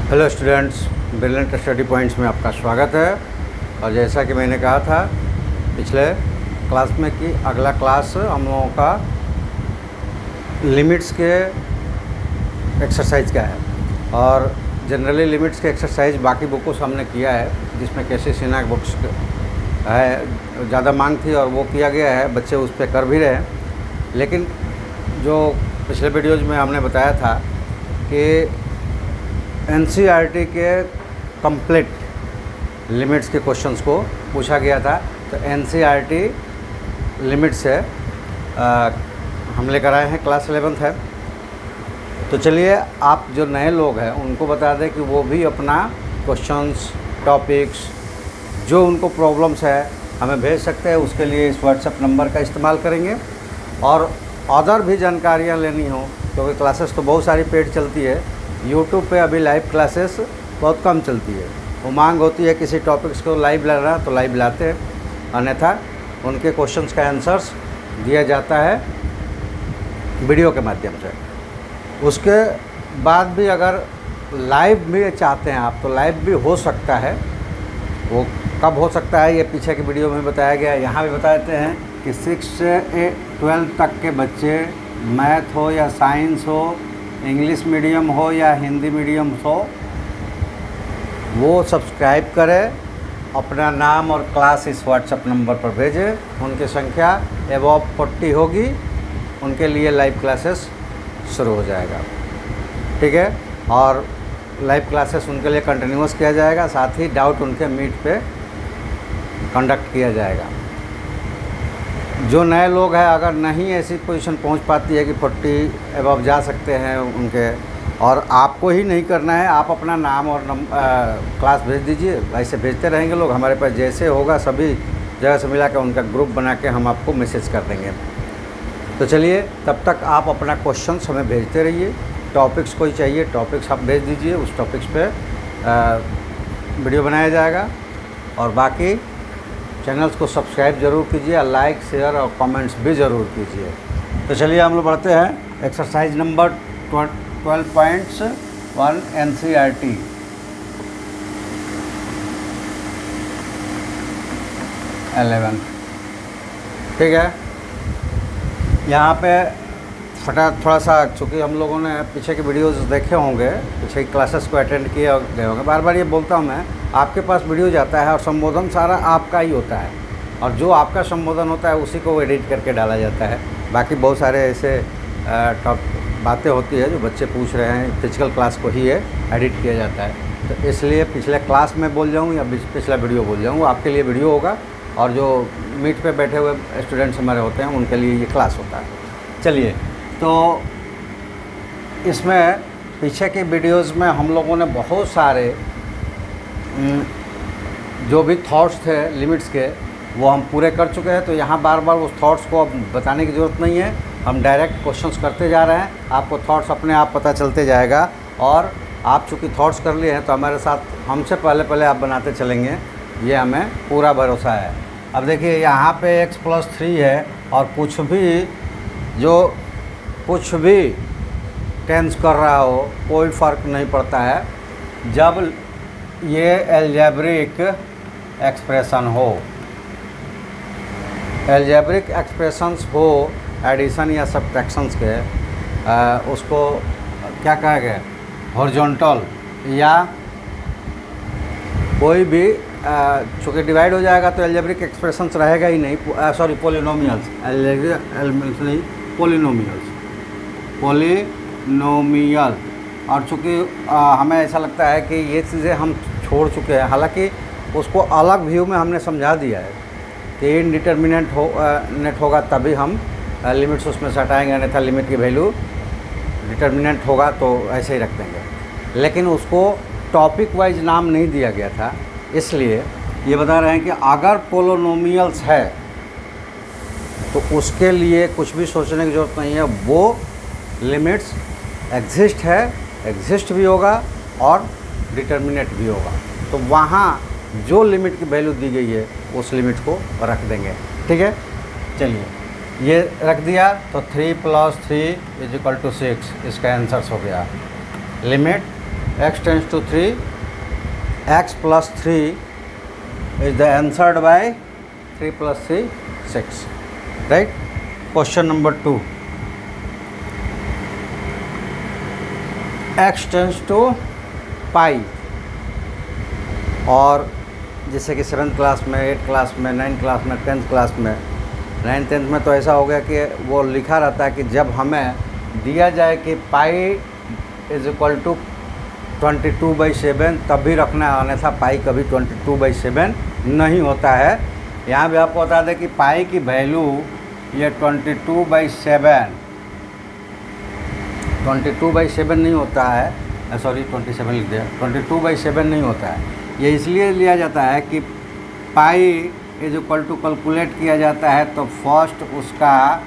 Hello students, brilliant study points में आपका स्वागत है। और जैसा कि मैंने कहा था पिछले क्लास में कि अगला क्लास हम लोगों का लिमिट्स के एक्सरसाइज का है। और जनरली लिमिट्स के एक्सरसाइज बाकी बुकों से हमने किया है, जिसमें कैसे सिन्हा बुक्स है ज़्यादा मांग थी और वो किया गया है, बच्चे उस पर कर भी रहे हैं। लेकिन जो पिछले वीडियोज़ में हमने बताया था कि एनसीईआरटी के कंप्लीट लिमिट्स के क्वेश्चंस को पूछा गया था। तो एनसीईआरटी लिमिट्स है हम लेकर आए हैं, क्लास 11th है। तो चलिए आप जो नए लोग हैं उनको बता दें कि वो भी अपना क्वेश्चंस टॉपिक्स जो उनको प्रॉब्लम्स है हमें भेज सकते हैं। उसके लिए इस व्हाट्सएप नंबर का इस्तेमाल करेंगे। और अदर भी जानकारियाँ लेनी हो, क्योंकि क्लासेस तो बहुत सारी पेड चलती है। यूट्यूब पे अभी लाइव क्लासेस बहुत कम चलती है। वो मांग होती है किसी टॉपिक्स को लाइव लाना तो लाइव लाते हैं, अन्यथा उनके क्वेश्चंस का आंसर्स दिया जाता है वीडियो के माध्यम से। उसके बाद भी अगर लाइव भी चाहते हैं आप तो लाइव भी हो सकता है। वो कब हो सकता है ये पीछे की वीडियो में बताया गया है। यहाँ भी बता देते हैं कि 6 से 12 तक के बच्चे, मैथ हो या साइंस हो, इंग्लिश मीडियम हो या हिंदी मीडियम हो, वो सब्सक्राइब करें, अपना नाम और क्लास इस व्हाट्सएप नंबर पर भेजें। उनकी संख्या अबव 40 होगी, उनके लिए लाइव क्लासेस शुरू हो जाएगा। ठीक है। और लाइव क्लासेस उनके लिए कंटिन्यूअस किया जाएगा, साथ ही डाउट उनके मीट पे कंडक्ट किया जाएगा। जो नए लोग हैं, अगर नहीं ऐसी पोजीशन पहुंच पाती है कि 40 अबव जा सकते हैं उनके, और आपको ही नहीं करना है, आप अपना नाम और क्लास भेज दीजिए। ऐसे भेजते रहेंगे लोग, हमारे पास जैसे होगा सभी जगह से मिला के उनका ग्रुप बना के हम आपको मैसेज कर देंगे। तो चलिए तब तक आप अपना क्वेश्चंस हमें भेजते रहिए। टॉपिक्स कोई चाहिए टॉपिक्स आप भेज दीजिए, उस टॉपिक्स पे वीडियो बनाया जाएगा। और बाकी चैनल्स को सब्सक्राइब ज़रूर कीजिए और लाइक शेयर और कमेंट्स भी ज़रूर कीजिए। तो चलिए हम लोग बढ़ते हैं एक्सरसाइज नंबर 12.1 एनसीईआरटी। ठीक है। यहाँ पे थोड़ा सा, चूँकि हम लोगों ने पीछे के वीडियोस देखे होंगे, पीछे की क्लासेस को अटेंड किए गए होंगे। बार बार ये बोलता हूँ मैं, आपके पास वीडियो जाता है और संबोधन सारा आपका ही होता है, और जो आपका संबोधन होता है उसी को एडिट करके डाला जाता है। बाकी बहुत सारे ऐसे बातें होती है जो बच्चे पूछ रहे हैं, फिजिकल क्लास को ही एडिट किया जाता है। तो इसलिए पिछले क्लास में बोल जाऊँ या पिछला वीडियो बोल जाऊँ, आपके लिए वीडियो होगा, और जो मीट पे बैठे हुए स्टूडेंट्स हमारे होते हैं उनके लिए ये क्लास होता है। चलिए, तो इसमें पीछे के वीडियोस में हम लोगों ने बहुत सारे जो भी थॉट्स थे लिमिट्स के वो हम पूरे कर चुके हैं। तो यहाँ बार बार उस थॉट्स को अब बताने की ज़रूरत नहीं है, हम डायरेक्ट क्वेश्चंस करते जा रहे हैं। आपको थॉट्स अपने आप पता चलते जाएगा, और आप चूँकि थॉट्स कर लिए हैं तो हमारे साथ हमसे पहले आप बनाते चलेंगे, ये हमें पूरा भरोसा है। अब देखिए यहाँ पे x+3 है, और कुछ भी टेंस कर रहा हो कोई फ़र्क नहीं पड़ता है जब ये एल्जेब्रिक एक्सप्रेशन हो। एल्जेब्रिक एक्सप्रेशंस हो एडिशन या सब्ट्रैक्शंस के, उसको क्या कहा गया, हॉरिजॉन्टल, या कोई भी चूँकि डिवाइड हो जाएगा तो एल्जेब्रिक एक्सप्रेशंस रहेगा ही नहीं। सॉरी, पोलिनोमियल्स, एल्जेब्रिक नहीं, पोलिनोमियल। और चूँकि हमें ऐसा लगता है कि ये चीज़ें हम छोड़ चुके हैं, हालांकि उसको अलग व्यू में हमने समझा दिया है कि इनडिटर्मिनेट नेट होगा तभी हम लिमिट्स उसमें से हटाएंगे, अन्यथा लिमिट की वैल्यू डिटर्मिनेंट होगा तो ऐसे ही रख देंगे। लेकिन उसको टॉपिक वाइज नाम नहीं दिया गया था, इसलिए ये बता रहे हैं कि अगर पोलिनोमियल्स है तो उसके लिए कुछ भी सोचने की ज़रूरत नहीं है। वो लिमिट्स एग्जिस्ट भी होगा और डिटर्मिनेट भी होगा। तो वहाँ जो लिमिट की वैल्यू दी गई है उस लिमिट को रख देंगे। ठीक है। चलिए, ये रख दिया तो 3 + 3 = 6 इसका आंसर हो गया। Limit x tends to 3, x plus 3 is the answered by 3 plus 3 6, right. Question number 2, x tends to pi, और जैसे कि 7th क्लास में, 8th क्लास में, 9th क्लास में, 10th क्लास में, 9th 10th में तो ऐसा हो गया कि वो लिखा रहता है कि जब हमें दिया जाए कि पाई इज इक्वल टू 22/7 तब भी रखना है, अन्यथा पाई कभी 22/7 नहीं होता है। यहाँ भी आपको बता दें कि पाई की वैल्यू ये 22/7 नहीं होता है, सॉरी 27 लिख दिया, 22/7 नहीं होता है। ये इसलिए लिया जाता है कि pi is equal to calculate किया जाता है तो फर्स्ट उसका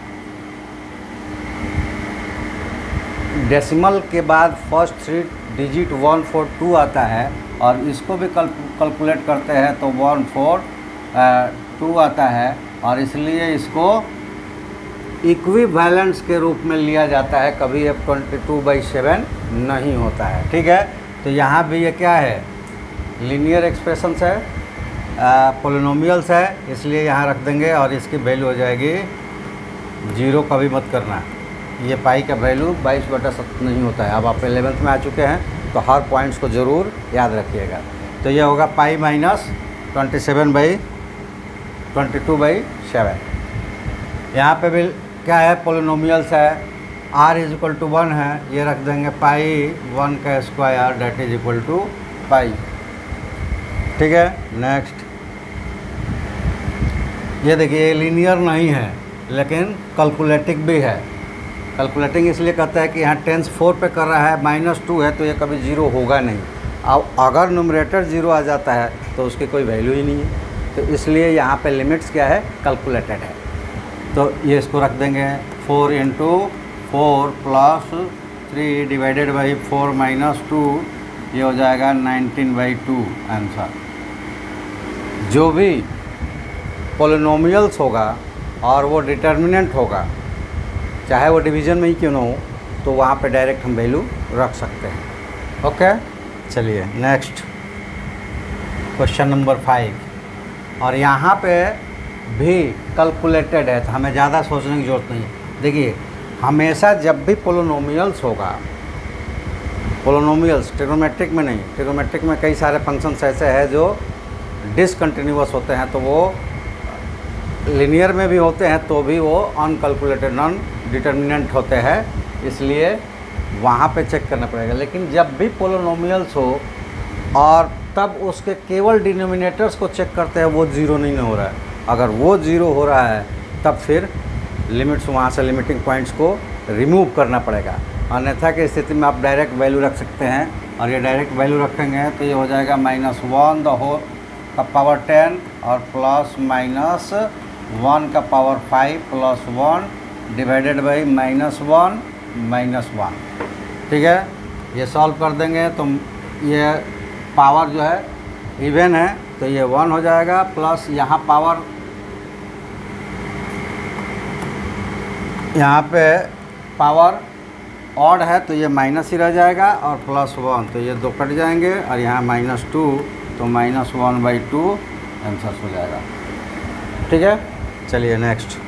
डेसिमल के बाद फर्स्ट 3 डिजिट 142 आता है, और इसको भी कैलकुलेट करते हैं तो 142 आता है, और इसलिए इसको इक्विवेलेंस के रूप में लिया जाता है, कभी अब 22/7 नहीं होता है, ठीक है। तो यहाँ भी ये क्या है, लीनियर एक्सप्रेशंस है, पोलिनोमियल्स है, इसलिए यहाँ रख देंगे और इसकी वैल्यू हो जाएगी 0, कभी मत करना। ये पाई का वैल्यू 22/7 नहीं होता है। अब आप 11th में आ चुके हैं तो हर पॉइंट्स को ज़रूर याद रखिएगा। तो ये होगा पाई माइनस 22/7। यहाँ पे भी क्या है, पोलिनोमियल्स है, r इज इक्वल टू 1 है, ये रख देंगे पाई 1 का square that is equal to pi, ठीक है। नेक्स्ट, ये देखिए लीनियर नहीं है लेकिन कैलकुलेटिंग भी है। कैलकुलेटिंग इसलिए कहता है कि यहाँ टेंस 4 पे कर रहा है, -2 है तो ये कभी 0 होगा नहीं। अब अगर न्यूमरेटर 0 आ जाता है तो उसकी कोई वैल्यू ही नहीं है, तो इसलिए यहाँ पे लिमिट्स क्या है, कैलकुलेटेड है। तो ये इसको रख देंगे 4 × 4 + 3 डिवाइडेड बाई 4 - 2, ये हो जाएगा 19/2 आंसर। जो भी पोलिनोमियल्स होगा और वो डिटर्मिनेंट होगा, चाहे वो डिवीज़न में ही क्यों ना हो, तो वहाँ पे डायरेक्ट हम वैल्यू रख सकते हैं, ओके। चलिए नेक्स्ट, क्वेश्चन नंबर 5, और यहाँ पे भी कैलकुलेटेड है तो हमें ज़्यादा सोचने की ज़रूरत नहीं है। देखिए हमेशा जब भी पोलिनोमियल्स होगा, पोलिनोमियल्स ट्रिग्नोमेट्रिक में नहीं, ट्रिग्नोमेट्रिक में कई सारे फंक्शंस ऐसे हैं जो डिसकंटिन्यूअस होते हैं, तो वो लीनियर में भी होते हैं तो भी वो अनकैलकुलेटेड, नॉन डिटर्मिनेंट होते हैं, इसलिए वहाँ पे चेक करना पड़ेगा। लेकिन जब भी पोलिनोमियल्स हो और तब उसके केवल डिनोमिनेटर्स को चेक करते हैं, वो 0 नहीं हो रहा है। अगर वो 0 हो रहा है तब फिर लिमिट्स, वहाँ से लिमिटिंग पॉइंट्स को रिमूव करना पड़ेगा, अन्यथा की स्थिति में आप डायरेक्ट वैल्यू रख सकते हैं। और ये डायरेक्ट वैल्यू रखेंगे तो ये हो जाएगा -1 द होल का पावर 10 और +-1 का पावर 5 + 1 डिवाइडेड बाई -1 -1, ठीक है। ये सॉल्व कर देंगे तो ये पावर जो है इवन है तो ये 1 हो जाएगा, प्लस यहाँ पावर, यहाँ पे पावर ऑड है तो ये माइनस ही रह जाएगा, और +1 तो ये 2 कट जाएंगे, और यहाँ -2 तो -1/2 आंसर हो जाएगा, ठीक है। चलिए नेक्स्ट,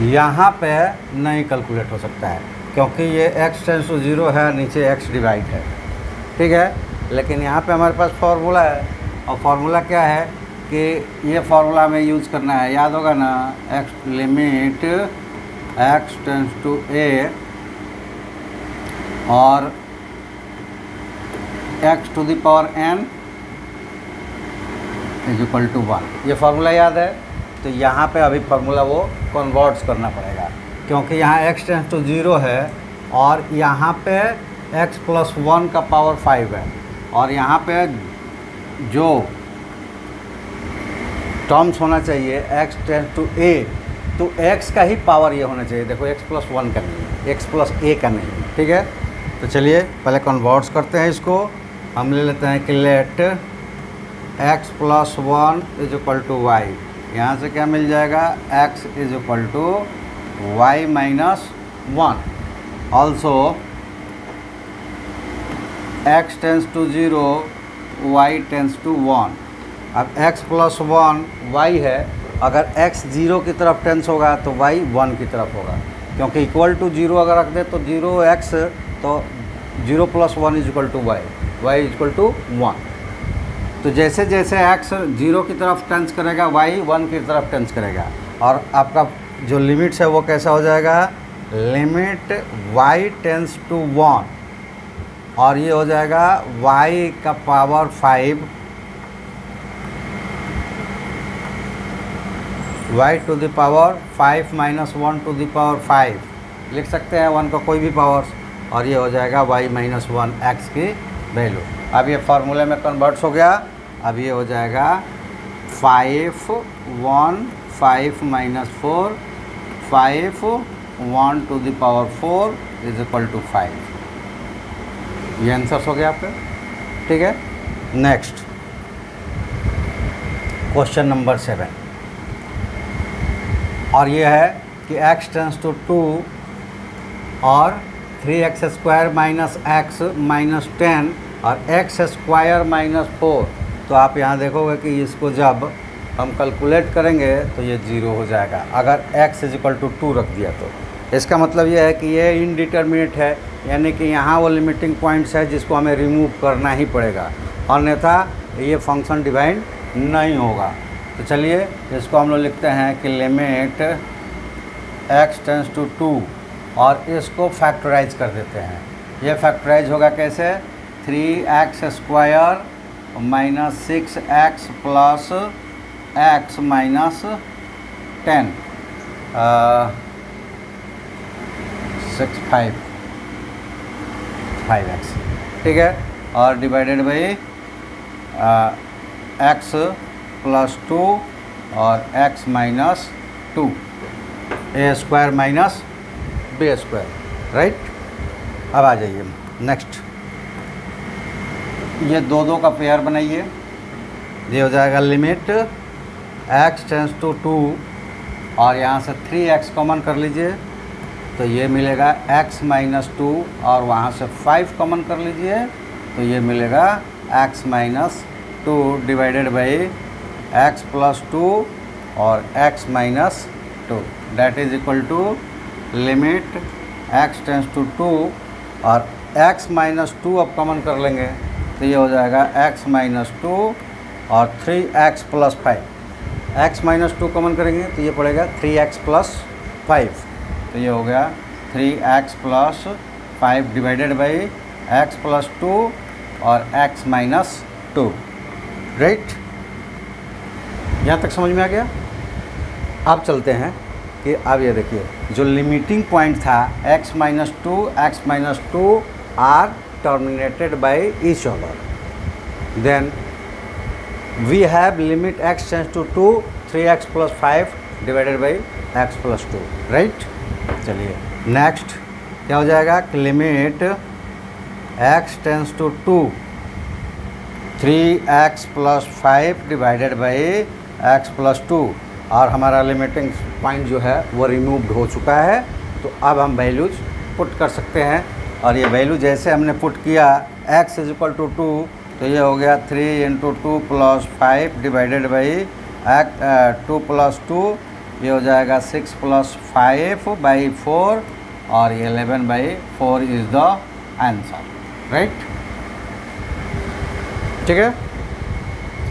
यहाँ पे नहीं कैलकुलेट हो सकता है क्योंकि ये x टेंस टू 0 है, नीचे x डिवाइड है, ठीक है। लेकिन यहाँ पे हमारे पास फार्मूला है, और फार्मूला क्या है कि ये फार्मूला हमें यूज़ करना है, याद होगा ना, x limit x tends to a और x to the power n is equal to 1, ये फार्मूला याद है। तो यहाँ पे अभी फार्मूला वो कन्वर्ट्स करना पड़ेगा, क्योंकि यहाँ x टेंस टू 0 है और यहाँ पे x + 1 का पावर 5 है, और यहाँ पे जो टर्म्स होना चाहिए x टेंस टू a, तो x का ही पावर ये होना चाहिए। देखो x + 1 का नहीं है, x + a का नहीं है, ठीक है। तो चलिए पहले कन्वर्ट्स करते हैं इसको। हम ले लेते हैं कि let x + 1 is equal to y, यहाँ से क्या मिल जाएगा, x is equal to y - 1, also x tends to 0, y tends to 1। अब x प्लस 1 y है, अगर x 0 की तरफ टेंस होगा तो y 1 की तरफ होगा, क्योंकि इक्वल टू 0 अगर रख दे तो 0x, तो 0 plus 1 is equal to y, y is equal to 1। तो जैसे जैसे x 0 की तरफ टेंस करेगा y 1 की तरफ टेंस करेगा, और आपका जो लिमिट्स है वो कैसा हो जाएगा, लिमिट y टेंस टू 1, और ये हो जाएगा y का power 5, y to the power 5 minus 1 to the power 5 लिख सकते हैं, 1 का कोई भी पावर्स, और ये हो जाएगा y माइनस 1 x की वैल्यू। अब ये फार्मूले में कन्वर्ट्स हो गया। अब ये हो जाएगा 5 1 5 minus 4 5 1 to the power 4 is equal to 5। ये आंसर्स हो गया आपका, ठीक है। नेक्स्ट क्वेश्चन नंबर 7, और ये है कि x टेंस टू 2 और 3x square minus x minus 10 और x स्क्वायर माइनस 4। तो आप यहाँ देखोगे कि इसको जब हम कैलकुलेट करेंगे तो ये 0 हो जाएगा अगर x इज इक्वल टू 2 रख दिया तो। इसका मतलब ये है कि ये इनडिटर्मिनेट है, यानी कि यहाँ वो लिमिटिंग पॉइंट्स है जिसको हमें रिमूव करना ही पड़ेगा, अन्यथा ये फंक्शन डिवाइड नहीं होगा। तो चलिए इसको हम लोग लिखते हैं कि लिमिट x टेंस टू 2, और इसको फैक्टराइज कर देते हैं। ये फैक्टराइज होगा कैसे, 3x square minus 6x plus x minus 10 5x, ठीक है, और डिवाइडेड बाई x प्लस 2 और x minus 2, A square minus B square, right. अब आ जाइए नेक्स्ट, ये दो का पेयर बनाइए। ये हो जाएगा लिमिट x टेंस टू 2, और यहाँ से 3x कॉमन कर लीजिए तो ये मिलेगा x माइनस 2, और वहाँ से 5 कॉमन कर लीजिए तो ये मिलेगा x minus 2 divided by x plus 2 और x minus 2, that is equal to limit x tends to 2 और x माइनस 2 अब कॉमन कर लेंगे तो ये हो जाएगा x माइनस 2 और 3x plus 5। x minus 2 common करेंगे तो ये पड़ेगा 3x प्लस 5, तो ये हो गया 3x plus 5 divided by x plus 2 और x माइनस 2, राइट। यहाँ तक समझ में आ गया। अब चलते हैं कि अब ये देखिए जो लिमिटिंग पॉइंट था x minus 2 are terminated by each other, then we have limit x tends to 2 3x plus 5 divided by x plus 2, right। चलिए नेक्स्ट क्या हो जाएगा कि limit x tends to 2 3x plus 5 divided by x plus 2, और हमारा limiting point जो है वो रिमूव्ड हो चुका है। तो अब हम वैल्यूज पुट कर सकते हैं, और ये वैल्यू जैसे हमने पुट किया x इज इक्वल टू 2 तो ये हो गया 3 into 2 plus 5 divided by 2 plus 2, ये हो जाएगा 6 प्लस 5 बाई 4, और ये 11 by 4 is the answer, right. ठीक है,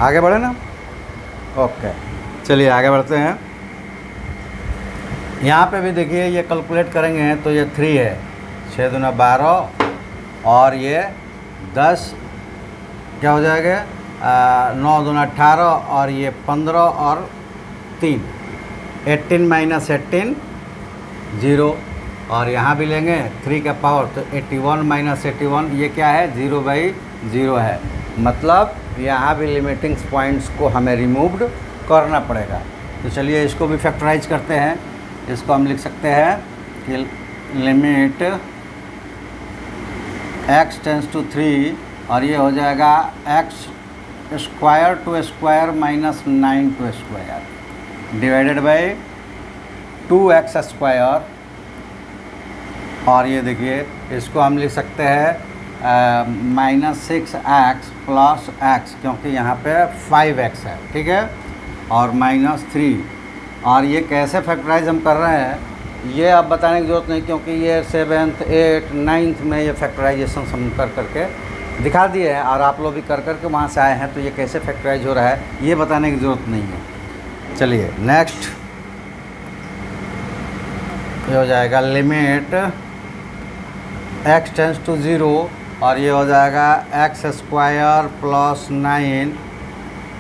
आगे बढ़े ना, ओके। चलिए आगे बढ़ते हैं। यहाँ पे भी देखिए ये कैलकुलेट करेंगे तो ये 3 है, 6 दूना 12 और ये 10 क्या हो जाएगा 9 दूना 18 और ये 15 और 3 18 माइनस 18 0, और यहाँ भी लेंगे 3 का पावर तो 81 माइनस 81 ये क्या है 0/0 है। मतलब यहाँ भी लिमिटिंग पॉइंट्स को हमें रिमूव्ड करना पड़ेगा। तो चलिए इसको भी फैक्टराइज करते हैं। इसको हम लिख सकते हैं कि लिमिट x टेंस टू 3 और ये हो जाएगा x square two square minus 9 two square divided by 2x square, और ये देखिए इसको हम लिख सकते हैं -6x प्लस x, क्योंकि यहाँ पे 5x है, ठीक है, और -3। और ये कैसे फैक्टराइज हम कर रहे हैं ये आप बताने की ज़रूरत नहीं, क्योंकि ये 7th 8th 9th में ये फैक्टराइजेशन हम कर करके दिखा दिए हैं और आप लोग भी कर करके वहाँ से आए हैं, तो ये कैसे फैक्टराइज हो रहा है ये बताने की ज़रूरत नहीं है। चलिए नेक्स्ट, ये हो जाएगा लिमिट x टेंस टू 0 और ये हो जाएगा x² प्लस 9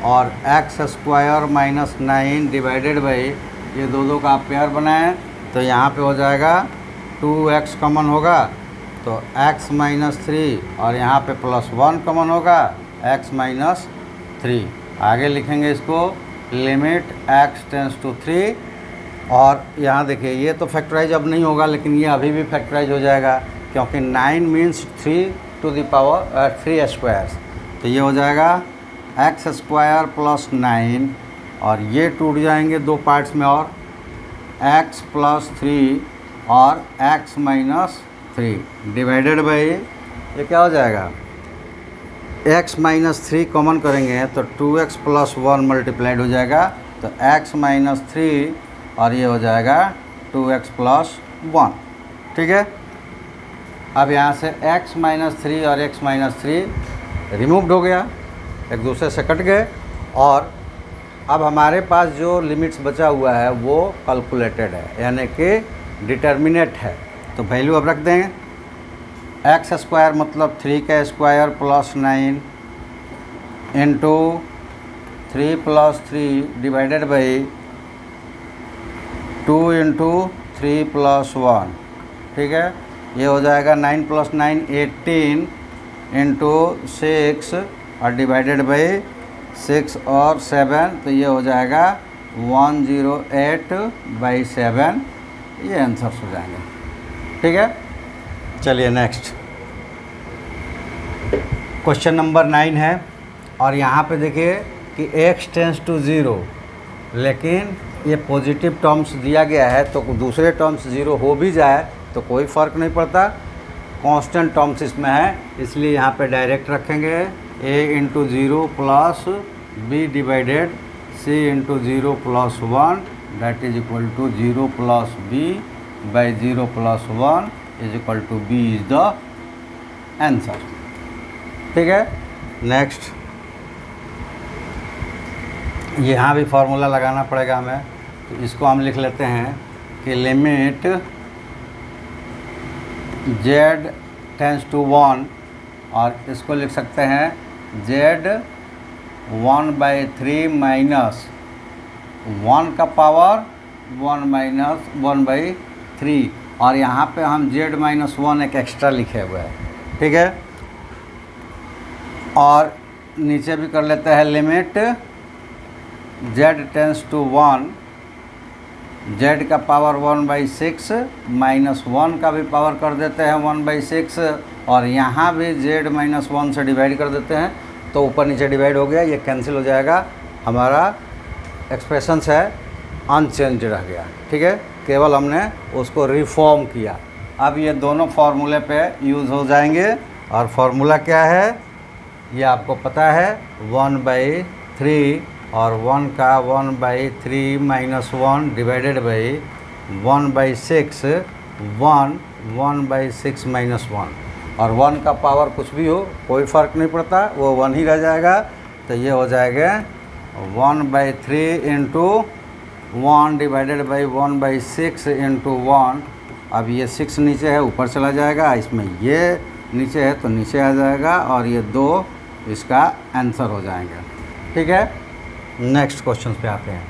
और x² माइनस 9 डिवाइडेड बाई, ये दो का आप पेयर बनाएं तो यहाँ पे हो जाएगा 2x कॉमन होगा तो x माइनस 3 और यहाँ पे +1 कॉमन होगा x माइनस 3। आगे लिखेंगे इसको लिमिट x टेंस टू 3 और यहाँ देखिए ये तो फैक्टराइज अब नहीं होगा, लेकिन ये अभी भी फैक्टराइज हो जाएगा क्योंकि 9 means 3 to the power 3 squares, तो ये हो जाएगा x² प्लस 9 और ये टूट जाएंगे दो पार्ट्स में और x प्लस 3 और x माइनस 3 डिवाइडेड बाई, ये क्या हो जाएगा x माइनस 3 कॉमन करेंगे तो 2x प्लस 1 मल्टीप्लाइड हो जाएगा तो x माइनस 3 और ये हो जाएगा 2x प्लस 1, ठीक है। अब यहाँ से x माइनस 3 और x माइनस 3 रिमूव्ड हो गया, एक दूसरे से कट गए और अब हमारे पास जो लिमिट्स बचा हुआ है वो कैलकुलेटेड है, यानी कि डिटर्मिनेट है, तो वैल्यू अब रख देंगे x² मतलब 3 का square plus 9 into 3 plus 3 divided by 2 into 3 plus 1, ठीक है। ये हो जाएगा 9 प्लस 9 18 इंटू 6 और डिवाइडेड बाई 6 और 7, तो ये हो जाएगा 108/7, ये आंसर्स हो जाएंगे, ठीक है। चलिए नेक्स्ट क्वेश्चन नंबर 9 है और यहाँ पे देखिए कि x टेंस टू 0, लेकिन ये पॉजिटिव टर्म्स दिया गया है तो दूसरे टर्म्स 0 हो भी जाए तो कोई फ़र्क नहीं पड़ता, कांस्टेंट टर्म्स इसमें है, इसलिए यहाँ पे डायरेक्ट रखेंगे a into 0 plus b divided c into 0 plus 1 that is equal to 0 plus b by 0 plus 1 is equal to b is the answer, ठीक है। नेक्स्ट, यहाँ भी फार्मूला लगाना पड़ेगा हमें, तो इसको हम लिख लेते हैं कि लिमिट z टेंस टू 1 और इसको लिख सकते हैं z 1/3 माइनस 1 का पावर 1 माइनस 1/3 और यहाँ पे हम z माइनस 1 एक एक्स्ट्रा लिखे हुए हैं, ठीक है। और नीचे भी कर लेते हैं limit z tends to 1, z का पावर 1/6 माइनस 1 का भी पावर कर देते हैं 1/6 और यहाँ भी z माइनस 1 से डिवाइड कर देते हैं तो ऊपर नीचे डिवाइड हो गया, ये कैंसिल हो जाएगा, हमारा एक्सप्रेशंस है अनचेंज रह गया, ठीक है, केवल हमने उसको रिफॉर्म किया। अब ये दोनों फार्मूले पे यूज़ हो जाएंगे और फार्मूला क्या है ये आपको पता है 1/3 और 1 का 1/3 माइनस 1 डिवाइडेड बाई 1/6 1/6 माइनस 1 और 1 का पावर कुछ भी हो कोई फ़र्क नहीं पड़ता, वो 1 ही रह जाएगा, तो ये हो जाएगा 1/3 इंटू 1 डिवाइडेड बाई 1/6 इंटू 1। अब ये 6 नीचे है ऊपर चला जाएगा, इसमें ये नीचे है तो नीचे आ जाएगा और ये 2 इसका आंसर हो जाएंगे, ठीक है। नेक्स्ट क्वेश्चन पे आते हैं,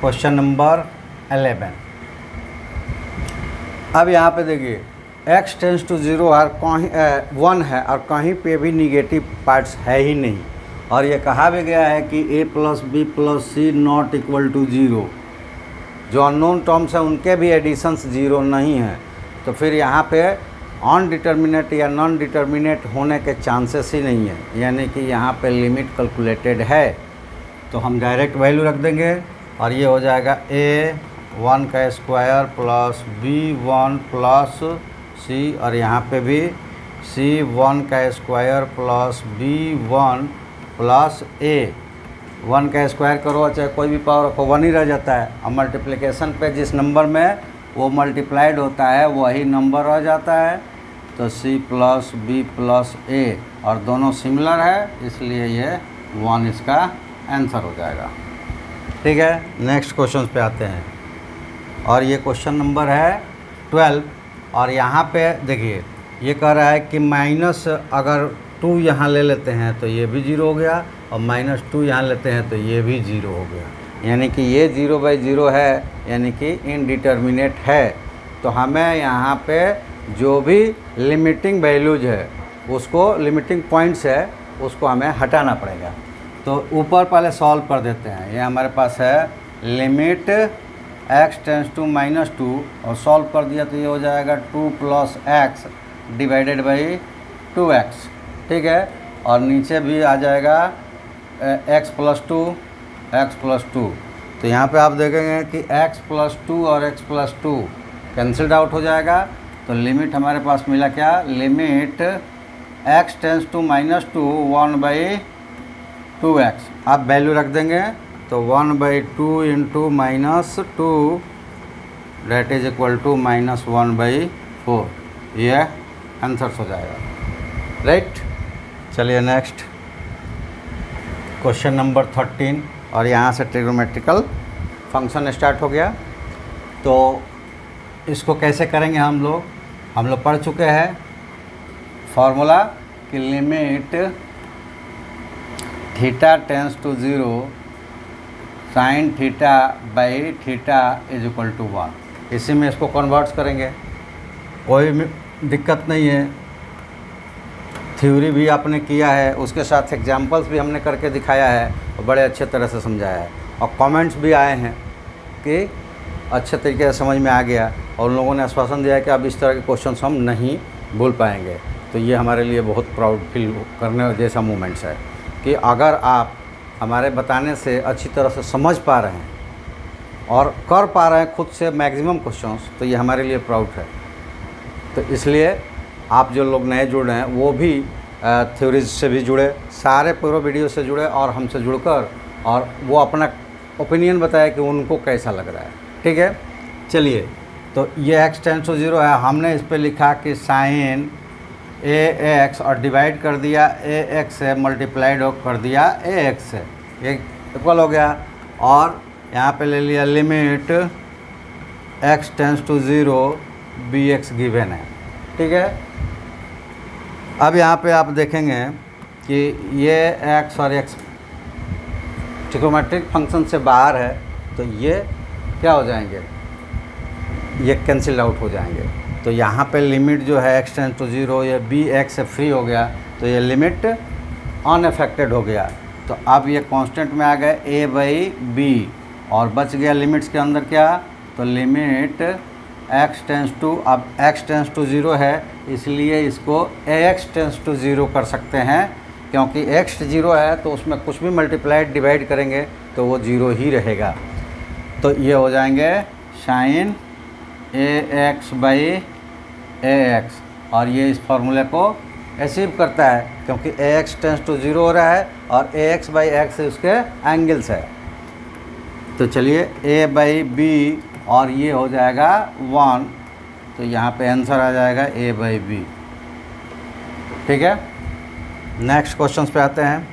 क्वेश्चन नंबर 11। अब यहाँ पे देखिए x टेंस टू 0 और कहीं 1 है और कहीं पे भी निगेटिव पार्ट्स है ही नहीं और ये कहा भी गया है कि a plus b plus c not equal to 0, जो अननोन टर्म्स हैं उनके भी एडिशंस 0 नहीं हैं, तो फिर यहाँ पे अनडिटर्मिनेट या नॉन डिटर्मिनेट होने के चांसेस ही नहीं है, यानी कि यहाँ पे लिमिट कैलकुलेटेड है, तो हम डायरेक्ट वैल्यू रख देंगे और ये हो जाएगा a 1 का square plus b 1 plus c और यहाँ पे भी C1 का square plus B1 plus A। 1 का स्क्वायर करो चाहे कोई भी पावर रखो 1 ही रह जाता है। अब मल्टीप्लिकेशन पे जिस नंबर में वो मल्टीप्लाइड होता है वही नंबर रह जाता है। तो C plus B plus A और दोनों सिमिलर है, इसलिए ये 1 इसका आंसर हो जाएगा। ठीक है, नेक्स्ट क्वेश्चन पे आते हैं और ये क्वेश्चन नंबर है 12। और यहाँ पे देखिए ये कह रहा है कि माइनस अगर 2 यहाँ ले लेते हैं तो ये भी 0 हो गया और -2 यहाँ लेते हैं तो ये भी 0 हो गया, यानी कि ये 0/0 है, यानी कि इनडिटर्मिनेट है। तो हमें यहाँ पे जो भी लिमिटिंग वैल्यूज है उसको, लिमिटिंग पॉइंट्स है उसको हमें हटाना पड़ेगा। तो ऊपर पहले सॉल्व कर देते हैं। ये हमारे पास है लिमिट x टेंस टू -2 और सॉल्व कर दिया तो ये हो जाएगा 2 + x डिवाइडेड बाई 2x। ठीक है, और नीचे भी आ जाएगा x + 2 तो यहाँ पे आप देखेंगे कि x + 2 और x + 2 कैंसिल्ड आउट हो जाएगा। तो लिमिट हमारे पास मिला क्या, limit x tends to -2 1/2x। आप वैल्यू रख देंगे तो 1/2 into -2 that is equal to -1/4। ये आंसर हो जाएगा, राइट। चलिए नेक्स्ट क्वेश्चन नंबर 13 और यहाँ से ट्रिग्नोमेट्रिकल फंक्शन स्टार्ट हो गया। तो इसको कैसे करेंगे हम लोग पढ़ चुके हैं फॉर्मूला कि limit theta tends to 0 sine theta by theta is equal to 1। इसी में इसको कन्वर्ट्स करेंगे, कोई दिक्कत नहीं है। थ्योरी भी आपने किया है, उसके साथ एग्जांपल्स भी हमने करके दिखाया है और बड़े अच्छे तरह से समझाया है और कमेंट्स भी आए हैं कि अच्छे तरीके से समझ में आ गया और उन लोगों ने आश्वासन दिया है कि अब इस तरह के क्वेश्चंस हम नहीं भूल पाएंगे। तो ये हमारे लिए बहुत प्राउड फील करने जैसा मोमेंट्स है कि अगर आप हमारे बताने से अच्छी तरह से समझ पा रहे हैं और कर पा रहे हैं खुद से मैक्सिमम क्वेश्चंस, तो ये हमारे लिए प्राउड है। तो इसलिए आप जो लोग नए जुड़ रहे हैं वो भी थ्योरीज से भी जुड़े, सारे पूरे वीडियो से जुड़े और हमसे जुड़कर और वो अपना ओपिनियन बताया कि उनको कैसा लग रहा है। ठीक है, चलिए। तो ये x टेंस टू 0 है, हमने इस पर लिखा कि साइन ax और डिवाइड कर दिया ax से, मल्टीप्लाइड कर दिया ax से, ये इक्वल हो गया। और यहाँ पे ले लिया limit x tends to 0 bx given है। ठीक है, अब यहाँ पे आप देखेंगे कि ये x और x ट्रिग्नोमेट्रिक फंक्शन से बाहर है, तो ये क्या हो जाएंगे, ये कैंसिल आउट हो जाएंगे। तो यहाँ पे लिमिट जो है x टेंस टू 0 ये bx से फ्री हो गया, तो ये लिमिट अनअफेक्टेड हो गया। तो अब ये कांस्टेंट में आ गए a/b और बच गया लिमिट्स के अंदर क्या, तो लिमिट x टेंस टू, अब x टेंस टू 0 है इसलिए इसको ax टेंस टू 0 कर सकते हैं, क्योंकि x 0 है तो उसमें कुछ भी मल्टीप्लाइड डिवाइड करेंगे तो वो 0 ही रहेगा। तो ये हो जाएंगे साइन ax/ax और ये इस फार्मूले को अचीव करता है क्योंकि ax टेंस टू 0 हो रहा है और ax/x उसके एंगल्स है। तो चलिए a/b और ये हो जाएगा 1, तो यहाँ पे आंसर आ जाएगा a/b। ठीक है, नेक्स्ट क्वेश्चन पे आते हैं।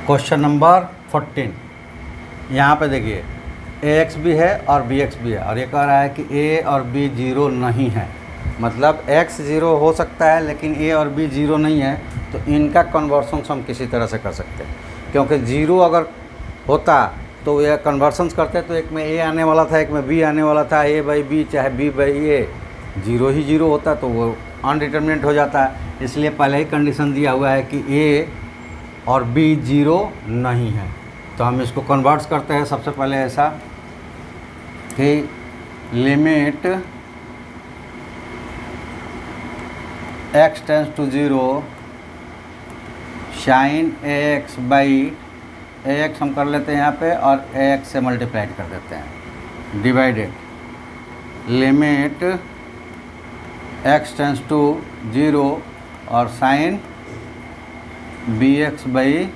क्वेश्चन नंबर 14, यहाँ पे देखिए ax भी है और bx भी है और ये कह रहा है कि a और b 0 नहीं है, मतलब x 0 हो सकता है लेकिन a और b 0 नहीं है। तो इनका कन्वर्सन हम किसी तरह से कर सकते हैं, क्योंकि 0 अगर होता तो ये कन्वर्सन्स करते तो एक में a आने वाला था, एक में b आने वाला था, a/b चाहे b/a 0 ही 0 होता तो वो अनडिटर्मिनेट हो जाता है। इसलिए पहले ही कंडीशन दिया हुआ है कि a और b 0 नहीं है। तो हम इसको कन्वर्ट्स करते हैं सबसे पहले ऐसा कि limit x tends to 0 sine ax/ax हम कर लेते हैं यहाँ पे और ax से मल्टीप्लाइड कर देते हैं, divided limit x tends to 0 और साइन bx बाई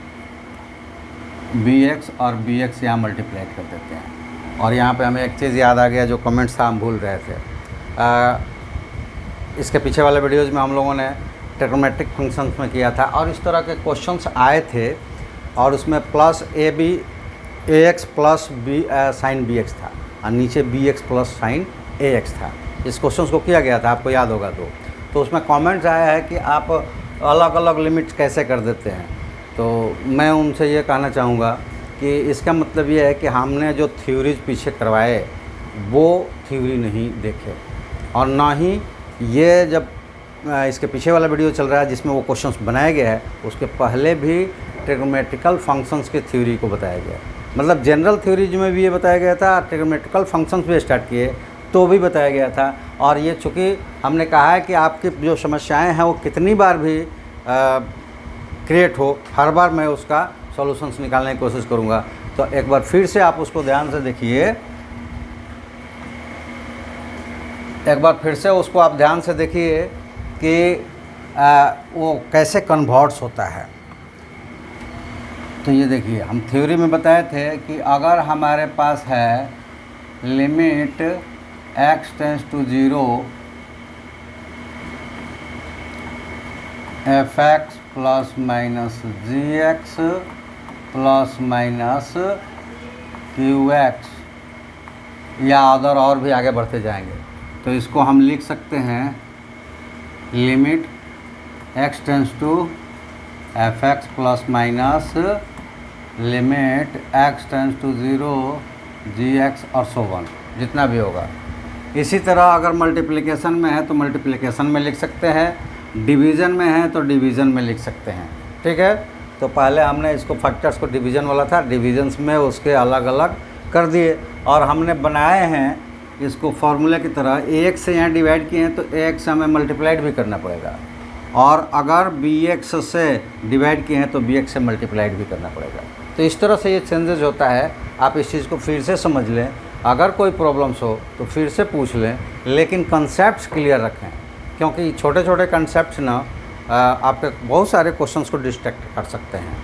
bx और bx यहाँ मल्टीप्लाई कर देते हैं। और यहाँ पे हमें एक चीज़ याद आ गया, जो कमेंट्स था हम भूल रहे थे। इसके पीछे वाले वीडियोज़ में हम लोगों ने ट्रिग्नोमेट्रिक फंक्शंस में किया था और इस तरह के क्वेश्चंस आए थे और उसमें plus ax plus sign bx था और नीचे bx प्लस साइन ax था। इस क्वेश्चंस को किया गया था, आपको याद होगा तो उसमें कमेंट्स आया है कि आप अलग अलग लिमिट्स कैसे कर देते हैं। तो मैं उनसे ये कहना चाहूँगा कि इसका मतलब ये है कि हमने जो थ्योरीज पीछे करवाए वो थ्योरी नहीं देखे, और ना ही ये जब इसके पीछे वाला वीडियो चल रहा है जिसमें वो क्वेश्चंस बनाया गया है उसके पहले भी ट्रिग्नोमेट्रिकल फंक्शंस की थ्योरी को बताया गया। मतलब जनरल थ्योरीज में भी ये बताया गया था, ट्रिग्नोमेट्रिकल फंक्शंस भी स्टार्ट किए तो भी बताया गया था। और ये चूँकि हमने कहा है कि आपकी जो समस्याएं हैं वो कितनी बार भी क्रिएट हो, हर बार मैं उसका सॉल्यूशंस निकालने की कोशिश करूँगा। तो एक बार फिर से आप उसको ध्यान से देखिए, एक बार फिर से उसको आप ध्यान से देखिए कि वो कैसे कन्वर्ट्स होता है। तो ये देखिए, हम थ्योरी में बताए थे कि अगर हमारे पास है limit x tends to 0 fx plus minus gx plus minus qx, या अदर और भी आगे बढ़ते जाएंगे, तो इसको हम लिख सकते हैं limit x tends to fx plus minus limit x tends to 0 gx और सो वन, जितना भी होगा। इसी तरह अगर मल्टीप्लिकेशन में है तो मल्टीप्लिकेशन में लिख सकते हैं, डिवीज़न में है तो डिवीज़न में लिख सकते हैं। ठीक है, तो पहले हमने इसको फैक्टर्स को डिवीज़न वाला था, डिवीजन्स में उसके अलग अलग कर दिए और हमने बनाए हैं इसको फार्मूला की तरह। ax से यहाँ डिवाइड किए हैं तो ax से हमें मल्टीप्लाइड भी करना पड़ेगा, और अगर bx से डिवाइड किए हैं तो bx से मल्टीप्लाइड भी करना पड़ेगा। तो इस तरह से ये चेंजेस होता है। आप इस चीज़ को फिर से समझ लें, अगर कोई प्रॉब्लम्स हो तो फिर से पूछ लें, लेकिन कंसेप्ट्स क्लियर रखें, क्योंकि छोटे छोटे कंसेप्ट्स ना आपके बहुत सारे क्वेश्चंस को डिस्ट्रैक्ट कर सकते हैं,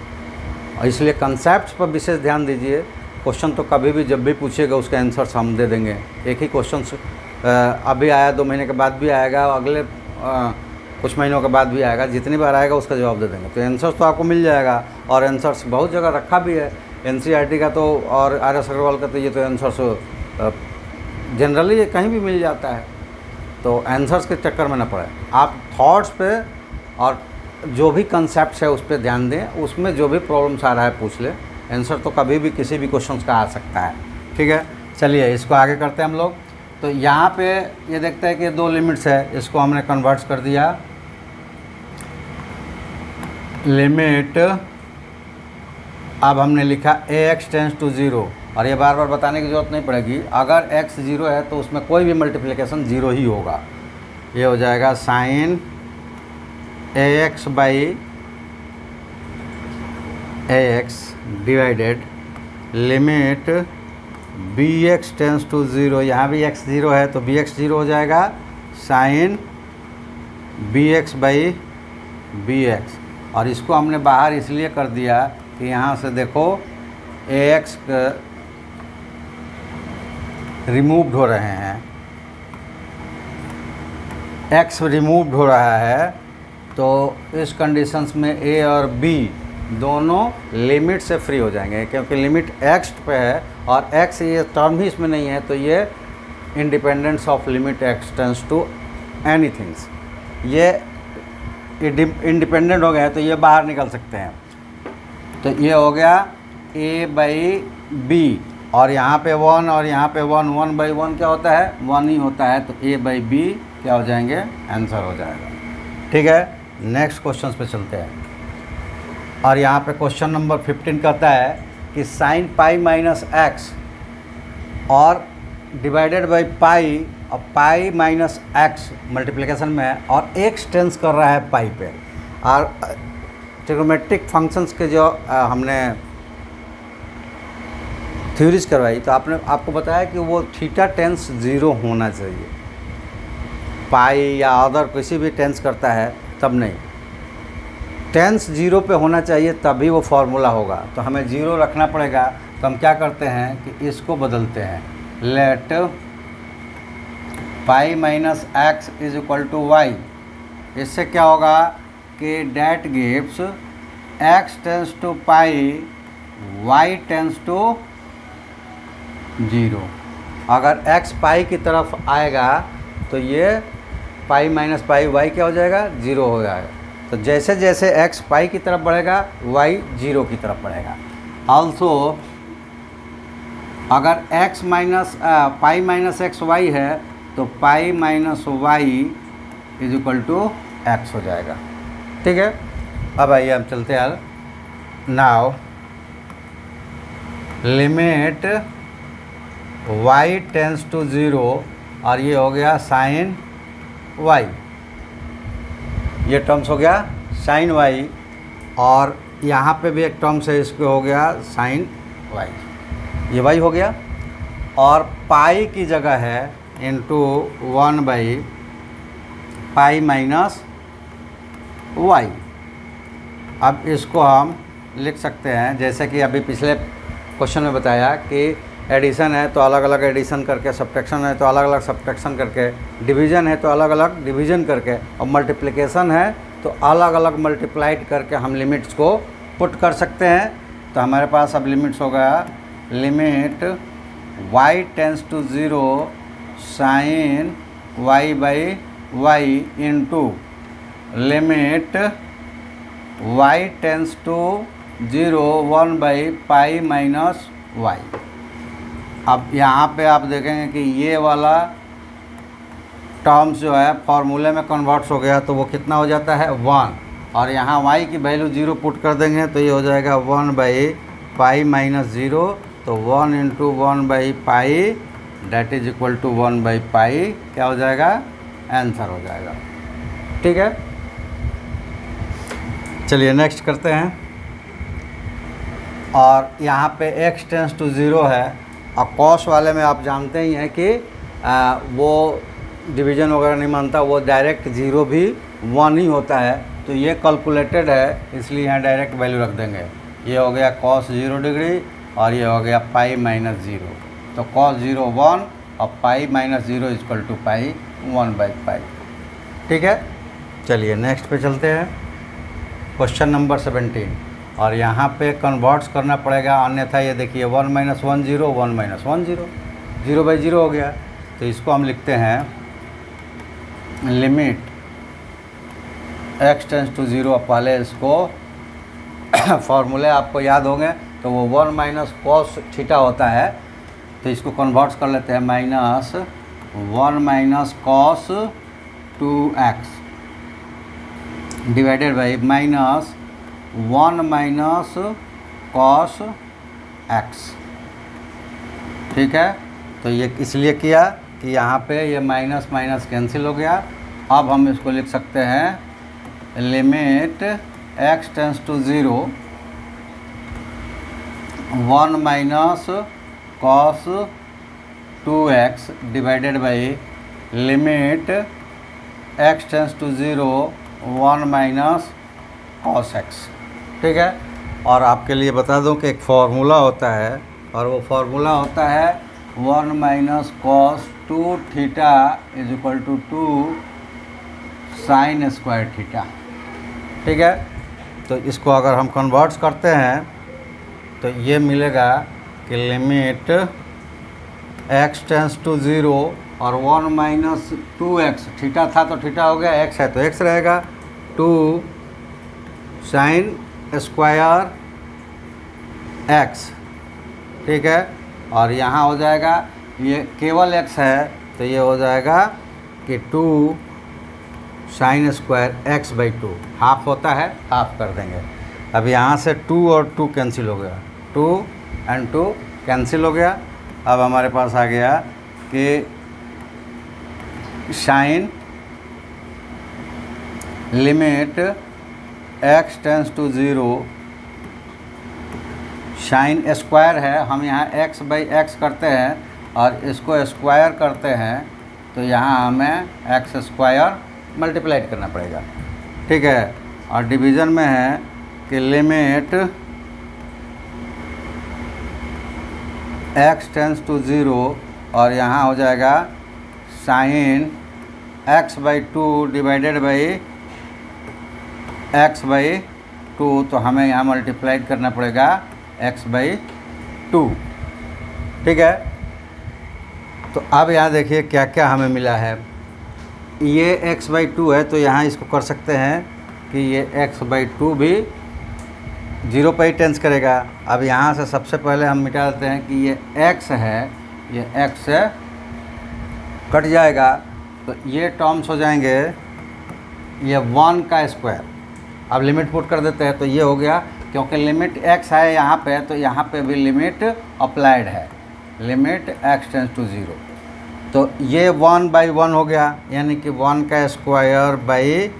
और इसलिए कंसेप्ट्स पर विशेष ध्यान दीजिए। क्वेश्चन तो कभी भी जब भी पूछिएगा उसके आंसर्स हम दे देंगे। एक ही क्वेश्चन अभी आया, 2 महीने के बाद भी आएगा, अगले कुछ महीनों के बाद भी आएगा, जितनी बार आएगा उसका जवाब दे देंगे। तो आंसर्स तो आपको मिल जाएगा, और आंसर्स बहुत जगह रखा भी है, NCERT का तो और RS अग्रवाल का तो ये तो आंसर्स जनरली ये कहीं भी मिल जाता है। तो आंसर्स के चक्कर में ना पड़े, आप थॉट्स पे और जो भी कंसेप्ट है उस पर ध्यान दें, उसमें जो भी प्रॉब्लम्स आ रहा है पूछ ले। आंसर तो कभी भी किसी भी क्वेश्चन का आ सकता है। ठीक है, चलिए इसको आगे करते हैं हम लोग। तो यहाँ पे ये देखते हैं कि 2 लिमिट्स है, इसको हमने कन्वर्ट्स कर दिया। लिमिट अब हमने लिखा ax टेंस टू 0, और ये बार बार बताने की ज़रूरत नहीं पड़ेगी। अगर x 0 है तो उसमें कोई भी मल्टीप्लिकेशन 0 ही होगा। ये हो जाएगा sine ax by ax divided limit bx tends to 0, यहाँ भी x 0 है तो bx 0 हो जाएगा, साइन bx बाई bx। और इसको हमने बाहर इसलिए कर दिया कि यहाँ से देखो ax रिमूव्ड हो रहे हैं, x रिमूव्ड हो रहा है, तो इस कंडीशंस में a और b दोनों लिमिट से फ्री हो जाएंगे, क्योंकि लिमिट x पे है और x ये टर्म ही इसमें नहीं है, तो ये independence of limit x tends to anythings, ये इंडिपेंडेंट हो गए हैं, तो ये बाहर निकल सकते हैं। तो ये हो गया a बाई b, और यहाँ पे 1 और यहाँ पे 1, 1 बाई 1 क्या होता है, 1 ही होता है, तो a बाई b क्या हो जाएंगे, आंसर हो जाएगा। ठीक है, नेक्स्ट क्वेश्चन पे चलते हैं। और यहाँ पे क्वेश्चन नंबर 15 कहता है कि साइन पाई माइनस एक्स और डिवाइडेड बाई पाई, और पाई माइनस एक्स मल्टीप्लिकेशन में है और एक्स टेंस कर रहा है पाई पे। और ट्रिग्नोमेट्रिक फंक्शंस के जो हमने थ्योरीज करवाई, तो आपको बताया कि वो थीटा टेंस 0 होना चाहिए। पाई या अदर किसी भी टेंस करता है तब नहीं, टेंस 0 पे होना चाहिए तभी वो फार्मूला होगा। तो हमें 0 रखना पड़ेगा। तो हम क्या करते हैं कि इसको बदलते हैं, let pi minus x is equal to y. इससे क्या होगा कि that gives x tends to pi, y tends to 0। अगर x पाई की तरफ आएगा तो ये पाई माइनस पाई वाई क्या हो जाएगा, 0 हो जाएगा। तो जैसे जैसे x पाई की तरफ बढ़ेगा y 0 की तरफ बढ़ेगा। ऑल्सो अगर x minus pi minus x y है तो pi minus y is equal to x हो जाएगा। ठीक है, अब आइए हम चलते हैं। Now limit y tends to 0 और ये हो गया साइन y, ये टर्म्स हो गया साइन y, और यहाँ पे भी एक टर्म्स है, इसको हो गया साइन y, ये y हो गया। और पाई की जगह है into 1 by pi minus y। अब इसको हम लिख सकते हैं जैसे कि अभी पिछले क्वेश्चन में बताया कि एडिशन है तो अलग अलग एडिशन करके, सब्ट्रैक्शन है तो अलग अलग सब्ट्रैक्शन करके, डिवीज़न है तो अलग अलग डिवीज़न करके, और मल्टीप्लिकेशन है तो अलग अलग मल्टीप्लाइड करके हम लिमिट्स को पुट कर सकते हैं। तो हमारे पास अब लिमिट्स हो गया limit y tends to 0 sine y by y into limit y tends to 0 1 by pi minus y. अब यहाँ पे आप देखेंगे कि ये वाला टर्म्स जो है फॉर्मूले में कन्वर्ट्स हो गया, तो वो कितना हो जाता है 1, और यहाँ y की वैल्यू 0 पुट कर देंगे तो ये हो जाएगा 1 बाई पाई माइनस 0। तो 1 into 1 by pi that is equal to 1 by pi क्या हो जाएगा, आंसर हो जाएगा। ठीक है, चलिए नेक्स्ट करते हैं। और यहाँ पे x टेंस टू 0 है, और कॉस वाले में आप जानते ही हैं कि वो डिवीज़न वगैरह नहीं मानता, वो डायरेक्ट 0 भी 1 ही होता है। तो ये कैलकुलेटेड है, इसलिए यहाँ डायरेक्ट वैल्यू रख देंगे। ये हो गया cos 0 डिग्री और ये हो गया पाई माइनस 0। तो cos 0 1 और pi minus 0 equal to pi 1 by pi. ठीक है, चलिए नेक्स्ट पे चलते हैं, क्वेश्चन नंबर 17। और यहाँ पे कन्वर्ट्स करना पड़ेगा, अन्यथा ये देखिए 1 माइनस 1 0 1 माइनस 1 0, 0 बाई 0 हो गया। तो इसको हम लिखते हैं लिमिट x टेंस टू 0। पहले इसको फॉर्मूले आपको याद होंगे, तो वो 1 माइनस कॉस थीटा होता है, तो इसको कन्वर्ट्स कर लेते हैं minus 1 minus cos 2x divided by minus 1 minus cos x। ठीक है, तो ये इसलिए किया कि यहाँ पे ये माइनस माइनस कैंसिल हो गया। अब हम इसको लिख सकते हैं limit x tends to 0 1 minus cos 2x divided by limit x tends to 0 1 minus cos x। ठीक है, और आपके लिए बता दूं कि एक फार्मूला होता है, और वो फार्मूला होता है 1 minus cos 2 theta is equal to 2 sine square theta. ठीक है, तो इसको अगर हम कन्वर्ट्स करते हैं तो ये मिलेगा कि लिमिट x टेंस टू 0 और 1 माइनस 2x, थीटा था तो थीटा हो गया, x है तो x रहेगा, 2 साइन स्क्वायर x। ठीक है, और यहाँ हो जाएगा, ये केवल x है तो ये हो जाएगा कि 2 sine square x by 2, half होता है, हाफ कर देंगे। अब यहाँ से 2 और 2 कैंसिल हो गया, 2 एंड 2 कैंसिल हो गया। अब हमारे पास आ गया कि sine limit x tends to 0 sine square है, हम यहाँ x बाई x करते हैं और इसको स्क्वायर करते हैं तो यहाँ हमें एक्स स्क्वायर मल्टीप्लाइड करना पड़ेगा, ठीक है। और डिवीज़न में है कि लिमिट x टेंस टू 0 और यहाँ हो जाएगा sign x/2 divided by x/2, तो हमें यहाँ मल्टीप्लाइड करना पड़ेगा x/2, ठीक है। तो अब यहाँ देखिए क्या क्या हमें मिला है। ये x/2 है तो यहाँ इसको कर सकते हैं कि ये x/2 भी 0 पर ही टेंस करेगा। अब यहाँ से सबसे पहले हम मिटा देते हैं कि ये x है, ये x से कट जाएगा तो ये टर्म्स हो जाएंगे ये 1 का स्क्वायर। अब लिमिट पुट कर देते हैं तो ये हो गया, क्योंकि लिमिट x है यहाँ पे तो यहाँ पे भी लिमिट अप्लाइड है, लिमिट x टेंस टू 0। तो ये 1/1 हो गया, यानी कि 1 का स्क्वायर बाई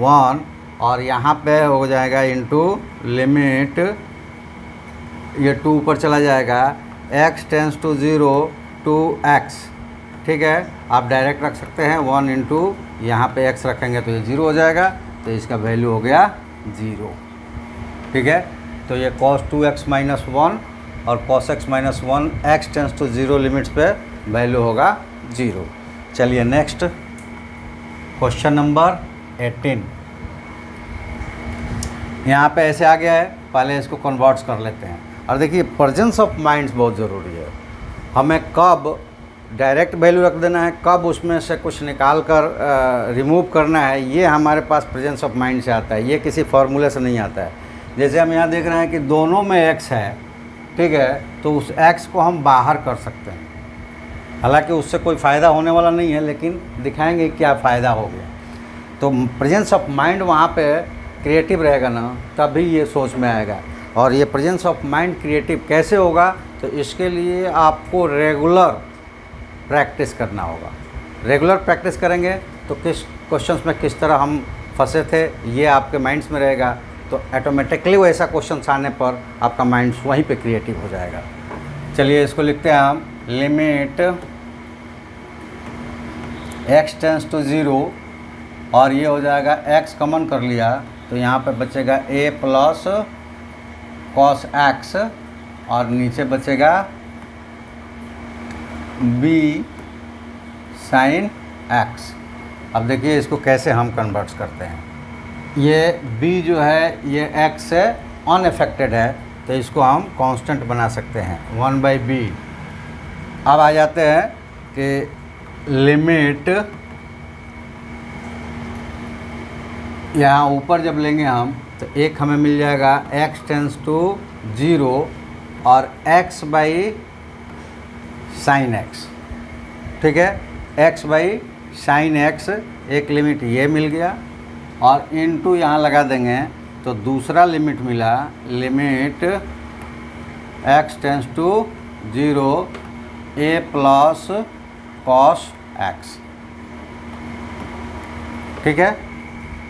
1, और यहाँ पे हो जाएगा इंटू लिमिट, ये 2 ऊपर चला जाएगा, x tends to 0 two x, ठीक है। आप डायरेक्ट रख सकते हैं 1 इंटू यहाँ पे x रखेंगे तो ये 0 हो जाएगा, तो इसका वैल्यू हो गया 0, ठीक है। तो ये cos 2x माइनस 1 और cos x minus 1 x tends to 0 limits पे वैल्यू होगा 0। चलिए नेक्स्ट क्वेश्चन नंबर 18। यहाँ पे ऐसे आ गया है, पहले इसको कन्वर्ट्स कर लेते हैं। और देखिए प्रेजेंस ऑफ माइंड्स बहुत ज़रूरी है। हमें कब डायरेक्ट वैल्यू रख देना है, कब उसमें से कुछ निकाल कर रिमूव करना है, ये हमारे पास प्रेजेंस ऑफ माइंड से आता है, ये किसी फार्मूले से नहीं आता है। जैसे हम यहाँ देख रहे हैं कि दोनों में x है, ठीक है, तो उस x को हम बाहर कर सकते हैं। हालांकि उससे कोई फ़ायदा होने वाला नहीं है, लेकिन दिखाएंगे क्या फ़ायदा हो गया। तो प्रेजेंस ऑफ माइंड वहाँ पे क्रिएटिव रहेगा ना, तभी ये सोच में आएगा। और ये प्रेजेंस ऑफ माइंड क्रिएटिव कैसे होगा, तो इसके लिए आपको रेगुलर प्रैक्टिस करना होगा। रेगुलर प्रैक्टिस करेंगे तो किस क्वेश्चंस में किस तरह हम फंसे थे ये आपके माइंड्स में रहेगा, तो ऑटोमेटिकली वैसा क्वेश्चंस आने पर आपका माइंड्स वहीं पे क्रिएटिव हो जाएगा। चलिए इसको लिखते हैं हम, लिमिट x टेंस टू 0 और ये हो जाएगा x कॉमन कर लिया तो यहाँ पे बचेगा a प्लस cos x और नीचे बचेगा b sin x। अब देखिए इसको कैसे हम कन्वर्ट्स करते हैं। ये b जो है ये x से अनअफेक्टेड है तो इसको हम कांस्टेंट बना सकते हैं 1/b। अब आ जाते हैं कि लिमिट, यहाँ ऊपर जब लेंगे हम तो एक हमें मिल जाएगा x टेंस टू 0 और x बाई साइन x, ठीक है, x बाई साइन x, एक लिमिट ये मिल गया और इनटू यहाँ लगा देंगे तो दूसरा लिमिट मिला, limit x tends to 0 a plus cos x, ठीक है।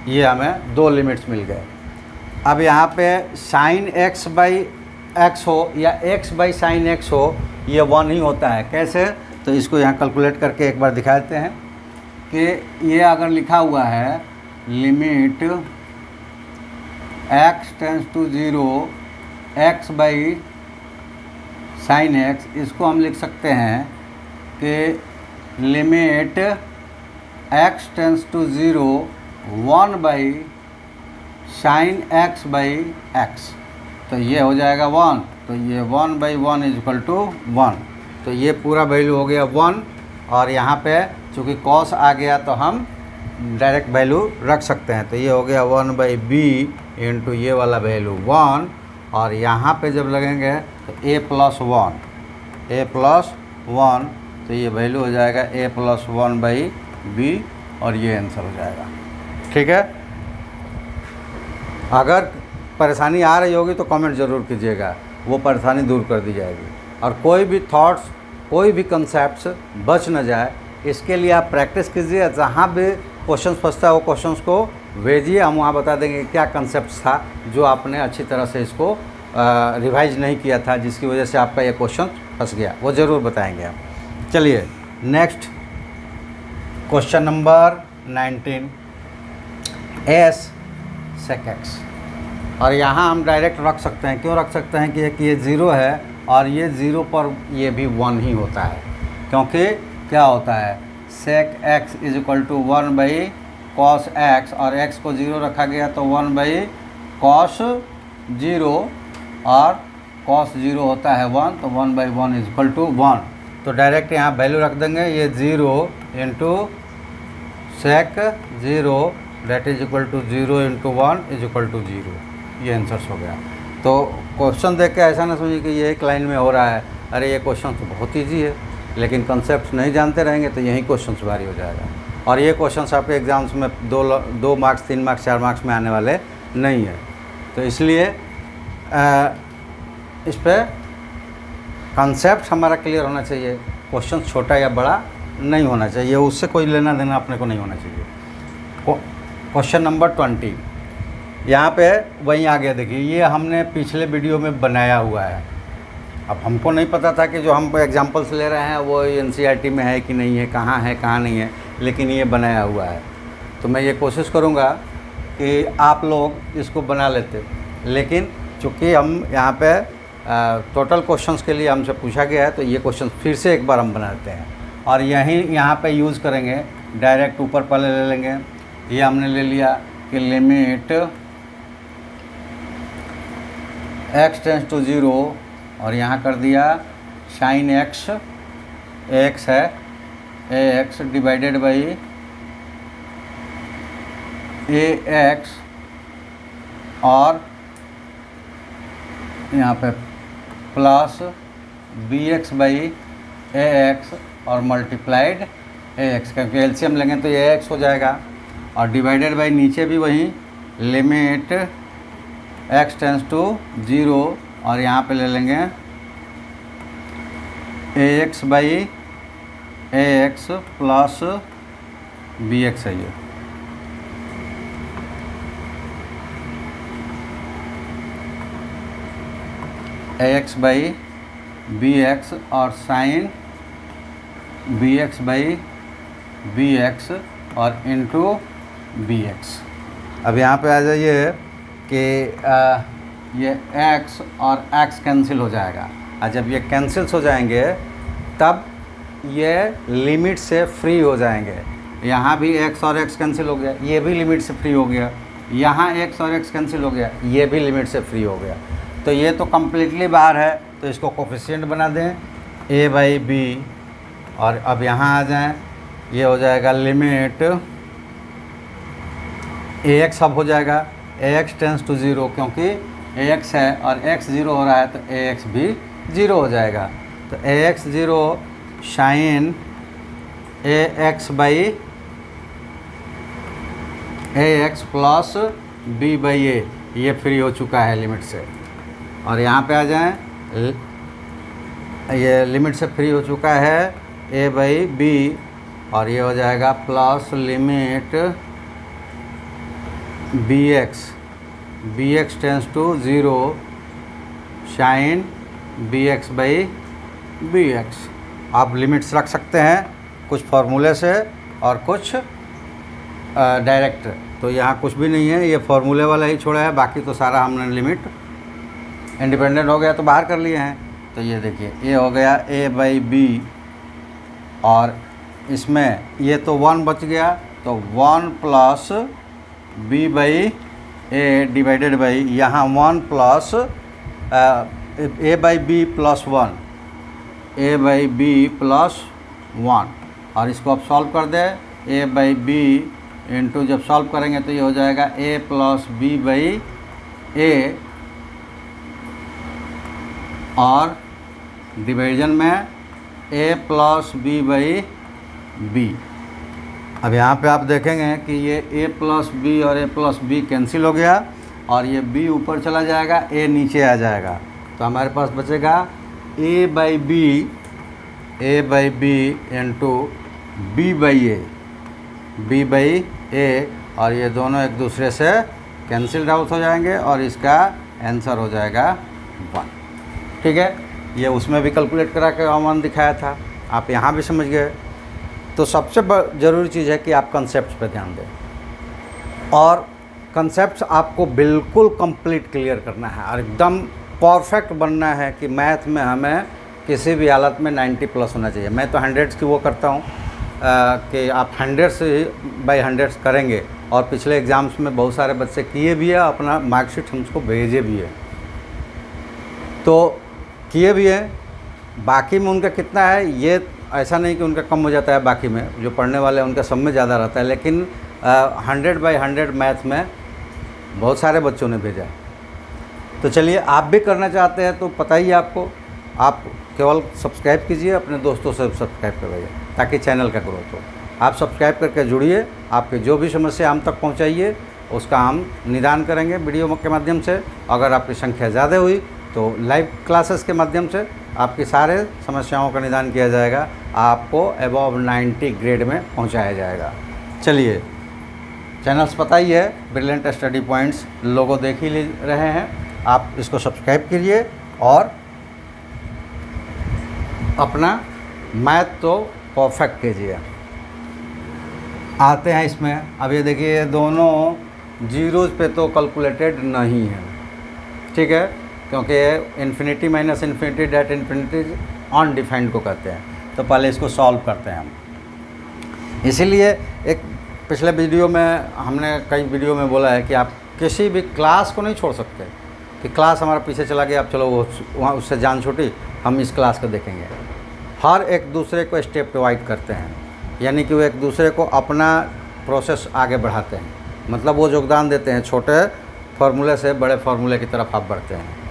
ये हमें दो लिमिट्स मिल गए। अब यहाँ पे साइन x बाई x हो या x बाई साइन x हो, ये 1 ही होता है। कैसे, तो इसको यहाँ कैलकुलेट करके एक बार दिखा देते हैं कि ये अगर लिखा हुआ है limit x tends to 0 x by sine x, इसको हम लिख सकते हैं कि limit x tends to 0 1 by sine x by x, तो ये हो जाएगा 1, तो ये 1/1 इज इक्वल टू 1, तो ये पूरा वैल्यू हो गया 1। और यहाँ पे चूँकि कॉस आ गया तो हम डायरेक्ट वैल्यू रख सकते हैं, तो ये हो गया 1/b इंटू ये वाला वैल्यू 1, और यहाँ पे जब लगेंगे तो a प्लस 1, तो ये वैल्यू हो जाएगा a प्लस 1/b और ये आंसर हो जाएगा, ठीक है। अगर परेशानी आ रही होगी तो कमेंट ज़रूर कीजिएगा, वो परेशानी दूर कर दी जाएगी। और कोई भी थॉट्स, कोई भी कंसेप्ट्स बच न जाए, इसके लिए आप प्रैक्टिस कीजिए। जहाँ भी क्वेश्चंस फंसता है वो क्वेश्चंस को भेजिए, हम वहाँ बता देंगे क्या कंसेप्ट था जो आपने अच्छी तरह से इसको रिवाइज नहीं किया था, जिसकी वजह से आपका ये क्वेश्चन फंस गया, वो ज़रूर बताएंगे हम। चलिए next question number 19 is sec x. और यहाँ हम डायरेक्ट रख सकते हैं, क्यों रख सकते हैं कि एक ये ज़ीरो है और ये ज़ीरो पर ये भी 1 ही होता है, क्योंकि क्या होता है sec x is equal to 1 cos x, और एक्स को ज़ीरो रखा गया तो 1 कॉस ज़ीरो, और कॉस ज़ीरो होता है 1, तो 1/1 इज इक्वल टू 1। तो डायरेक्ट यहाँ वैल्यू रख देंगे, ये 0 into sec zero that is equal to 0 into 1 is equal to 0। ये आंसर्स हो गया। तो क्वेश्चन देख के ऐसा ना समझिए कि ये एक लाइन में हो रहा है, अरे ये क्वेश्चन तो बहुत ईजी है, लेकिन कंसेप्ट नहीं जानते रहेंगे तो यही क्वेश्चन भारी हो जाएगा। और ये क्वेश्चंस आपके एग्ज़ाम्स में 2 मार्क्स 3 मार्क्स 4 मार्क्स में आने वाले नहीं है। तो इसलिए इस पर कंसेप्ट हमारा क्लियर होना चाहिए, क्वेश्चन छोटा या बड़ा नहीं होना चाहिए, उससे कोई लेना देना अपने को नहीं होना चाहिए। क्वेश्चन नंबर 20 यहाँ पे वहीं आ गया। देखिए ये हमने पिछले वीडियो में बनाया हुआ है। अब हमको नहीं पता था कि जो हम एग्जांपल्स ले रहे हैं वो एनसीईआरटी में है कि नहीं है, कहाँ नहीं है, लेकिन ये बनाया हुआ है। तो मैं ये कोशिश करूँगा कि आप लोग इसको बना लेते, लेकिन चूँकि हम यहाँ पे टोटल क्वेश्चंस के लिए हमसे पूछा गया है तो ये क्वेश्चन फिर से एक बार हम बनाते हैं और यहाँ पे यूज़ करेंगे। डायरेक्ट ऊपर पहले ले लेंगे, ये हमने ले लिया कि लिमिट x टेंस टू 0, और यहाँ कर दिया साइन एक्स, एक्स है ax डिवाइडेड बाई ax, और यहाँ पे प्लस bx बाई ax और मल्टीप्लाइड ax, क्योंकि एलसीएम लेंगे तो ये ax हो जाएगा, और डिवाइडेड बाई नीचे भी वही लिमिट x टेंस टू 0, और यहाँ पे ले लेंगे ax by ax plus bx है ये। ax बाई bx और साइन bx बाई bx और इंटू bx। अब यहाँ पे आ जाइए कि ये x और x कैंसिल हो जाएगा, और जब ये कैंसिल्स हो जाएंगे तब ये लिमिट से फ्री हो जाएंगे। यहाँ भी x और x कैंसिल हो गया, ये भी लिमिट से फ्री हो गया, यहाँ x और x कैंसिल हो गया, ये भी लिमिट से फ्री हो गया। तो ये तो कम्प्लीटली बाहर है, तो इसको कोफिशिएंट बना दें a बाई बी, और अब यहाँ आ जाएं, ये हो जाएगा लिमिट ax अब हो जाएगा ax टेंस टू 0, क्योंकि ax है और x 0 हो रहा है तो ax भी 0 हो जाएगा। तो ax 0 sine ax by ax plus b by a, ये फ्री हो चुका है लिमिट से। और यहाँ पे आ जाएं, ये लिमिट से फ्री हो चुका है a बाई b, और ये हो जाएगा plus limit bx tends to 0 sine bx by bx। आप लिमिट्स रख सकते हैं कुछ फार्मूले से और कुछ डायरेक्ट। तो यहाँ कुछ भी नहीं है, ये फार्मूले वाला ही छोड़ा है, बाकी तो सारा हमने लिमिट इंडिपेंडेंट हो गया तो बाहर कर लिए हैं। तो ये देखिए ये हो गया a बाई बी, और इसमें ये तो 1 बच गया, तो 1 plus b by a divided by यहाँ 1 plus a by b plus 1, a by b plus 1, और इसको अब सॉल्व कर दे a बाई बी इंटू, जब सॉल्व करेंगे तो ये हो जाएगा a plus b by a, और डिवीजन में a plus b by b. अब यहाँ पे आप देखेंगे कि ये a प्लस बी और a प्लस बी कैंसिल हो गया, और ये b ऊपर चला जाएगा, a नीचे आ जाएगा, तो हमारे पास बचेगा a by b into b by a, और ये दोनों एक दूसरे से कैंसिल आउट हो जाएंगे, और इसका आंसर हो जाएगा 1। ठीक है, ये उसमें भी कैलकुलेट करा के वन दिखाया था, आप यहाँ भी समझ गए। तो सबसे ज़रूरी चीज़ है कि आप कंसेप्ट पे ध्यान दें, और कंसेप्ट आपको बिल्कुल कंप्लीट क्लियर करना है और एकदम परफेक्ट बनना है कि मैथ में हमें किसी भी हालत में 90+ होना चाहिए। मैं तो 100 की वो करता हूँ कि आप 100/100 करेंगे, और पिछले एग्ज़ाम्स में बहुत सारे बच्चे किए भी है, अपना मार्कशीट हमको भेजे भी है, तो किए भी हैं। बाकी में उनका कितना है ये ऐसा नहीं कि उनका कम हो जाता है, बाकी में जो पढ़ने वाले हैं उनका सब में ज़्यादा रहता है, लेकिन 100/100 मैथ में बहुत सारे बच्चों ने भेजा है। तो चलिए, आप भी करना चाहते हैं तो पता ही आपको, आप केवल सब्सक्राइब कीजिए, अपने दोस्तों से सब्सक्राइब करवाइए ताकि चैनल का ग्रोथ हो। आप सब्सक्राइब करके जुड़िए, आपके जो भी समस्या हम तक पहुंचाइए उसका हम निदान करेंगे वीडियो के माध्यम से। अगर आपकी संख्या ज़्यादा हुई तो लाइव क्लासेस के माध्यम से आपकी सारे समस्याओं का निदान किया जाएगा, आपको अबव 90 ग्रेड में पहुंचाया जाएगा। चलिए, चैनल्स पता ही है, ब्रिलियंट स्टडी पॉइंट्स लोगों देख ही ले रहे हैं, आप इसको सब्सक्राइब कीजिए और अपना मैथ तो परफेक्ट कीजिए। आते हैं इसमें, अब ये देखिए दोनों जीरोज़ पे तो कैलकुलेटेड नहीं है, ठीक है, क्योंकि infinity minus infinity that infinity undefined को कहते हैं। तो पहले इसको सॉल्व करते हैं हम। इसीलिए एक पिछले वीडियो में हमने कई वीडियो में बोला है कि आप किसी भी क्लास को नहीं छोड़ सकते कि क्लास हमारा पीछे चला गया, अब चलो वो वहाँ उससे जान छूटी, हम इस क्लास को देखेंगे। हर एक दूसरे को स्टेप डिवाइड करते हैं, यानी कि वो एक दूसरे को अपना प्रोसेस आगे बढ़ाते हैं, मतलब वो योगदान देते हैं, छोटे फार्मूले से बड़े फार्मूले की तरफ आप बढ़ते हैं।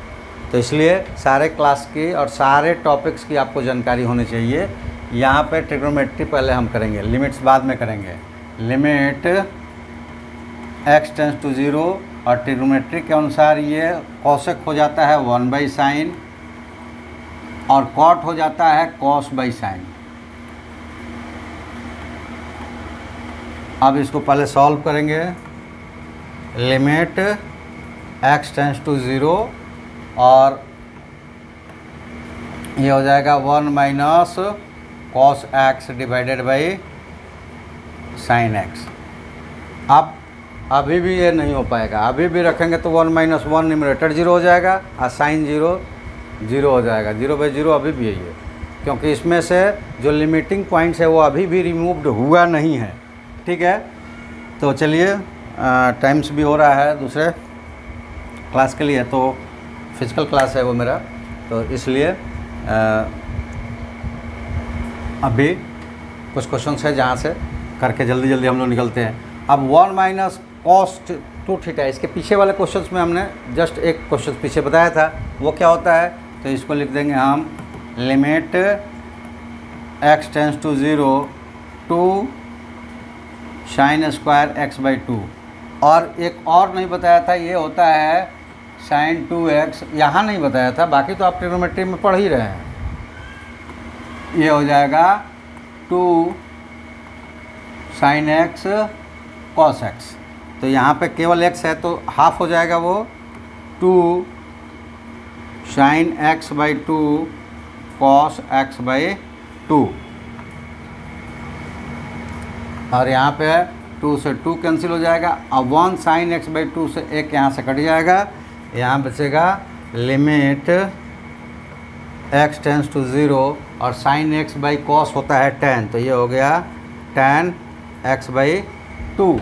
तो इसलिए सारे क्लास की और सारे टॉपिक्स की आपको जानकारी होनी चाहिए। यहाँ पे ट्रिग्नोमेट्री पहले हम करेंगे, लिमिट्स बाद में करेंगे। लिमिट x टेंस टू 0, और ट्रिग्नोमेट्री के अनुसार ये कॉसेक हो जाता है 1/sin, और कॉट हो जाता है cos/sin। अब इसको पहले सॉल्व करेंगे। लिमिट x टेंस टू 0, और ये हो जाएगा 1 - cos x divided by sin x। अब अभी भी ये नहीं हो पाएगा, अभी भी रखेंगे तो 1 - 1 न्यूमरेटर 0 हो जाएगा और sin 0 0 हो जाएगा। 0/0 अभी भी यही है, क्योंकि इसमें से जो लिमिटिंग पॉइंट्स है वो अभी भी रिमूव्ड हुआ नहीं है, ठीक है। तो चलिए, टाइम्स भी हो रहा है दूसरे क्लास के लिए, तो फिजिकल क्लास है वो मेरा, तो इसलिए अभी कुछ क्वेश्चंस है जहाँ से करके जल्दी जल्दी हम लोग निकलते हैं। अब 1 - cos 2θ, इसके पीछे वाले क्वेश्चंस में हमने जस्ट एक क्वेश्चन पीछे बताया था, वो क्या होता है, तो इसको लिख देंगे हम limit x tends to 0 two sin² x/2। और एक और नहीं बताया था, ये होता है sin 2x, यहाँ नहीं बताया था, बाकी तो आप ट्रिग्नोमेट्री में पढ़ ही रहे हैं। ये हो जाएगा 2 sin x cos x, तो यहाँ पे केवल x है तो हाफ हो जाएगा, वो 2 sin x/2 cos x/2, और यहाँ पे 2 से 2 कैंसिल हो जाएगा। अब 1 sin x/2 से 1 यहाँ से कट जाएगा, यहाँ बचेगा लिमिट x टेंस टू 0, और sin x/cos होता है tan, तो ये हो गया tan x/2,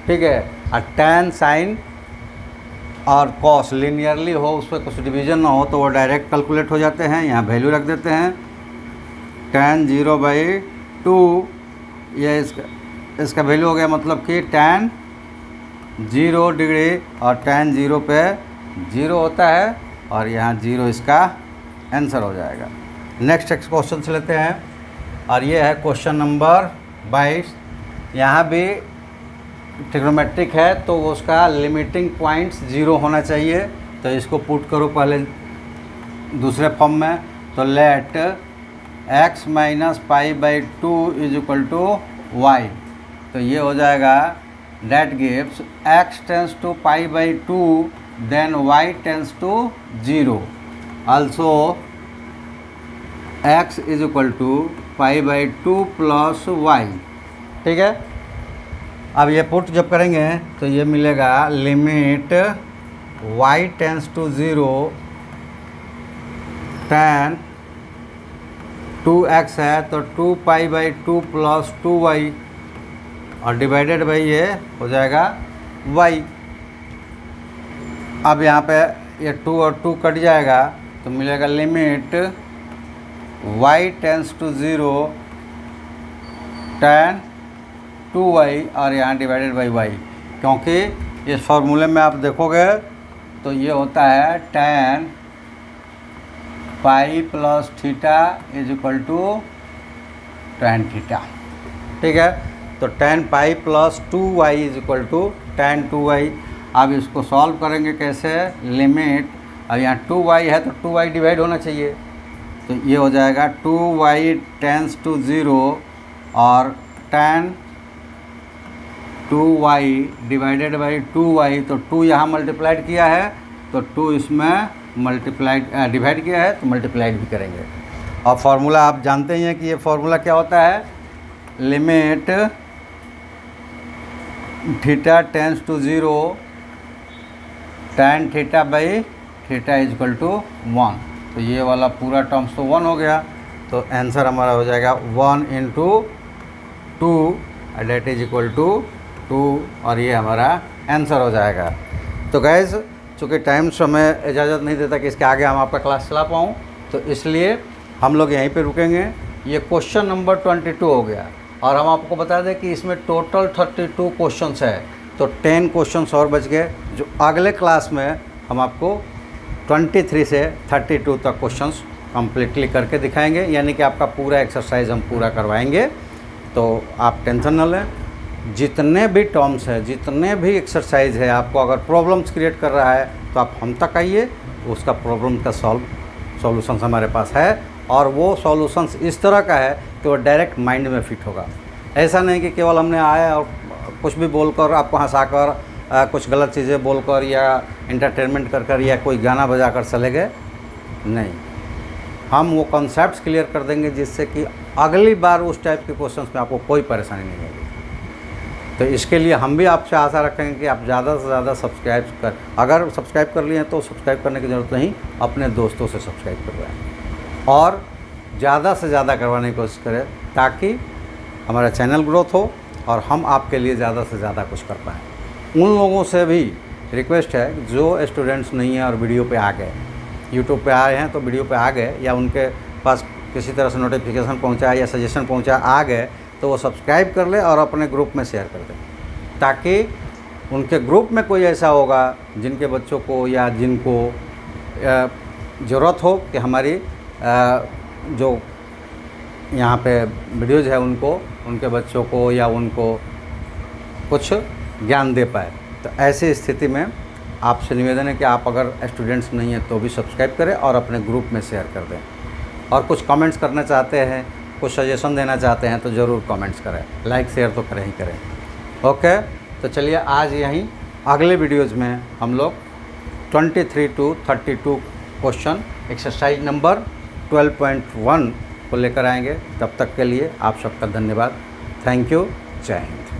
ठीक है। और tan sin और cos लीनियरली हो, उस पर कुछ डिवीजन ना हो तो वो डायरेक्ट कैलकुलेट हो जाते हैं, यहाँ वैल्यू रख देते हैं। tan 0/2, ये इसका वैल्यू हो गया, मतलब कि tan 0 डिग्री, और tan 0 पे 0 होता है, और यहाँ 0 इसका आंसर हो जाएगा। नेक्स्ट क्वेश्चन से लेते हैं, और ये है क्वेश्चन नंबर 22। यहाँ भी ट्रिग्नोमेट्रिक है तो उसका लिमिटिंग पॉइंट्स 0 होना चाहिए, तो इसको पुट करो पहले दूसरे फॉर्म में। तो लेट x - π/2 = y, तो ये हो जाएगा that gives x tends to π/2 then y tends to 0, also x = 2 plus y. ठीक है, अब ये पुट जब करेंगे तो ये मिलेगा limit y tends to 0 tan 2x है तो 2 प्लस 2y और डिवाइडेड बाई ये हो जाएगा y। अब यहाँ पे ये 2 और 2 कट जाएगा तो मिलेगा limit y tends to 0 tan 2y और यहाँ डिवाइडेड बाई y, क्योंकि इस फॉर्मूले में आप देखोगे तो ये होता है tan pi plus theta is equal to tan theta. ठीक है, तो tan pi plus 2y is equal to tan 2y। अब इसको सॉल्व करेंगे कैसे, लिमिट, अब यहाँ 2y है तो 2y डिवाइड होना चाहिए, तो ये हो जाएगा 2y टेंस टू 0 और tan 2y divided by 2y, तो 2 यहाँ मल्टीप्लाइड किया है तो 2 इसमें मल्टीप्लाइड डिवाइड किया है तो मल्टीप्लाइड भी करेंगे। और फार्मूला आप जानते ही हैं कि ये फार्मूला क्या होता है, limit theta tends to 0 tan theta by theta is equal to 1। तो ये वाला पूरा टर्म्स तो 1 हो गया, तो आंसर हमारा हो जाएगा 1 into 2 that is equal to 2 और ये हमारा आंसर हो जाएगा। तो गैस चूँकि टाइम समय इजाज़त नहीं देता कि इसके आगे हम आपका क्लास चला पाऊँ, तो इसलिए हम लोग यहीं पे रुकेंगे। ये क्वेश्चन नंबर 22 हो गया और हम आपको बता दें कि इसमें टोटल 32 क्वेश्चंस है, तो 10 क्वेश्चंस और बच गए, जो अगले क्लास में हम आपको 23 से 32 तक क्वेश्चंस कम्प्लीटली करके दिखाएंगे, यानी कि आपका पूरा एक्सरसाइज हम पूरा करवाएंगे। तो आप टेंशन न लें, जितने भी टर्म्स है, जितने भी एक्सरसाइज है, आपको अगर प्रॉब्लम्स क्रिएट कर रहा है तो आप हम तक आइए, उसका प्रॉब्लम का सॉल्यूशंस हमारे पास है, और वो सॉल्यूशंस इस तरह का है कि वो डायरेक्ट माइंड में फिट होगा। ऐसा नहीं कि केवल हमने आया और कुछ भी बोलकर आपको हंसाकर कुछ गलत चीज़ें बोलकर या एंटरटेनमेंट कर कर या कोई गाना बजा कर चले गए, नहीं, हम वो कॉन्सेप्ट्स क्लियर कर देंगे जिससे कि अगली बार उस टाइप के क्वेश्चंस में आपको कोई परेशानी नहीं होगी। तो इसके लिए हम भी आपसे आशा रखेंगे कि आप ज़्यादा से ज़्यादा अगर सब्सक्राइब कर लिए हैं तो सब्सक्राइब करने की ज़रूरत नहीं, अपने दोस्तों से सब्सक्राइब करवाएं और ज़्यादा से ज़्यादा करवाने की कोशिश करें, ताकि हमारा चैनल ग्रोथ हो और हम आपके लिए ज़्यादा से ज़्यादा कुछ कर पाएँ। उन लोगों से भी रिक्वेस्ट है जो स्टूडेंट्स नहीं हैं और वीडियो पे आ गए, यूट्यूब पे आए हैं तो वीडियो पे आ गए, या उनके पास किसी तरह से नोटिफिकेशन पहुंचा या सजेशन पहुंचा, आ गए, तो वो सब्सक्राइब कर ले और अपने ग्रुप में शेयर कर दें, ताकि उनके ग्रुप में कोई ऐसा होगा जिनके बच्चों को या जिनको ज़रूरत हो कि हमारी जो यहाँ पे वीडियोज़ है उनको, उनके बच्चों को या उनको कुछ ज्ञान दे पाए। तो ऐसी स्थिति में आपसे निवेदन है कि आप अगर स्टूडेंट्स नहीं हैं तो भी सब्सक्राइब करें और अपने ग्रुप में शेयर कर दें, और कुछ कमेंट्स करना चाहते हैं, कुछ सजेशन देना चाहते हैं तो ज़रूर कमेंट्स करें, लाइक शेयर तो करें ही करें। ओके, तो चलिए आज यहीं अगले वीडियोज़ में हम लोग 23 to 32 क्वेश्चन एक्सरसाइज नंबर 12.1 को लेकर आएंगे। तब तक के लिए आप सबका धन्यवाद। Thank you. जय हिंद।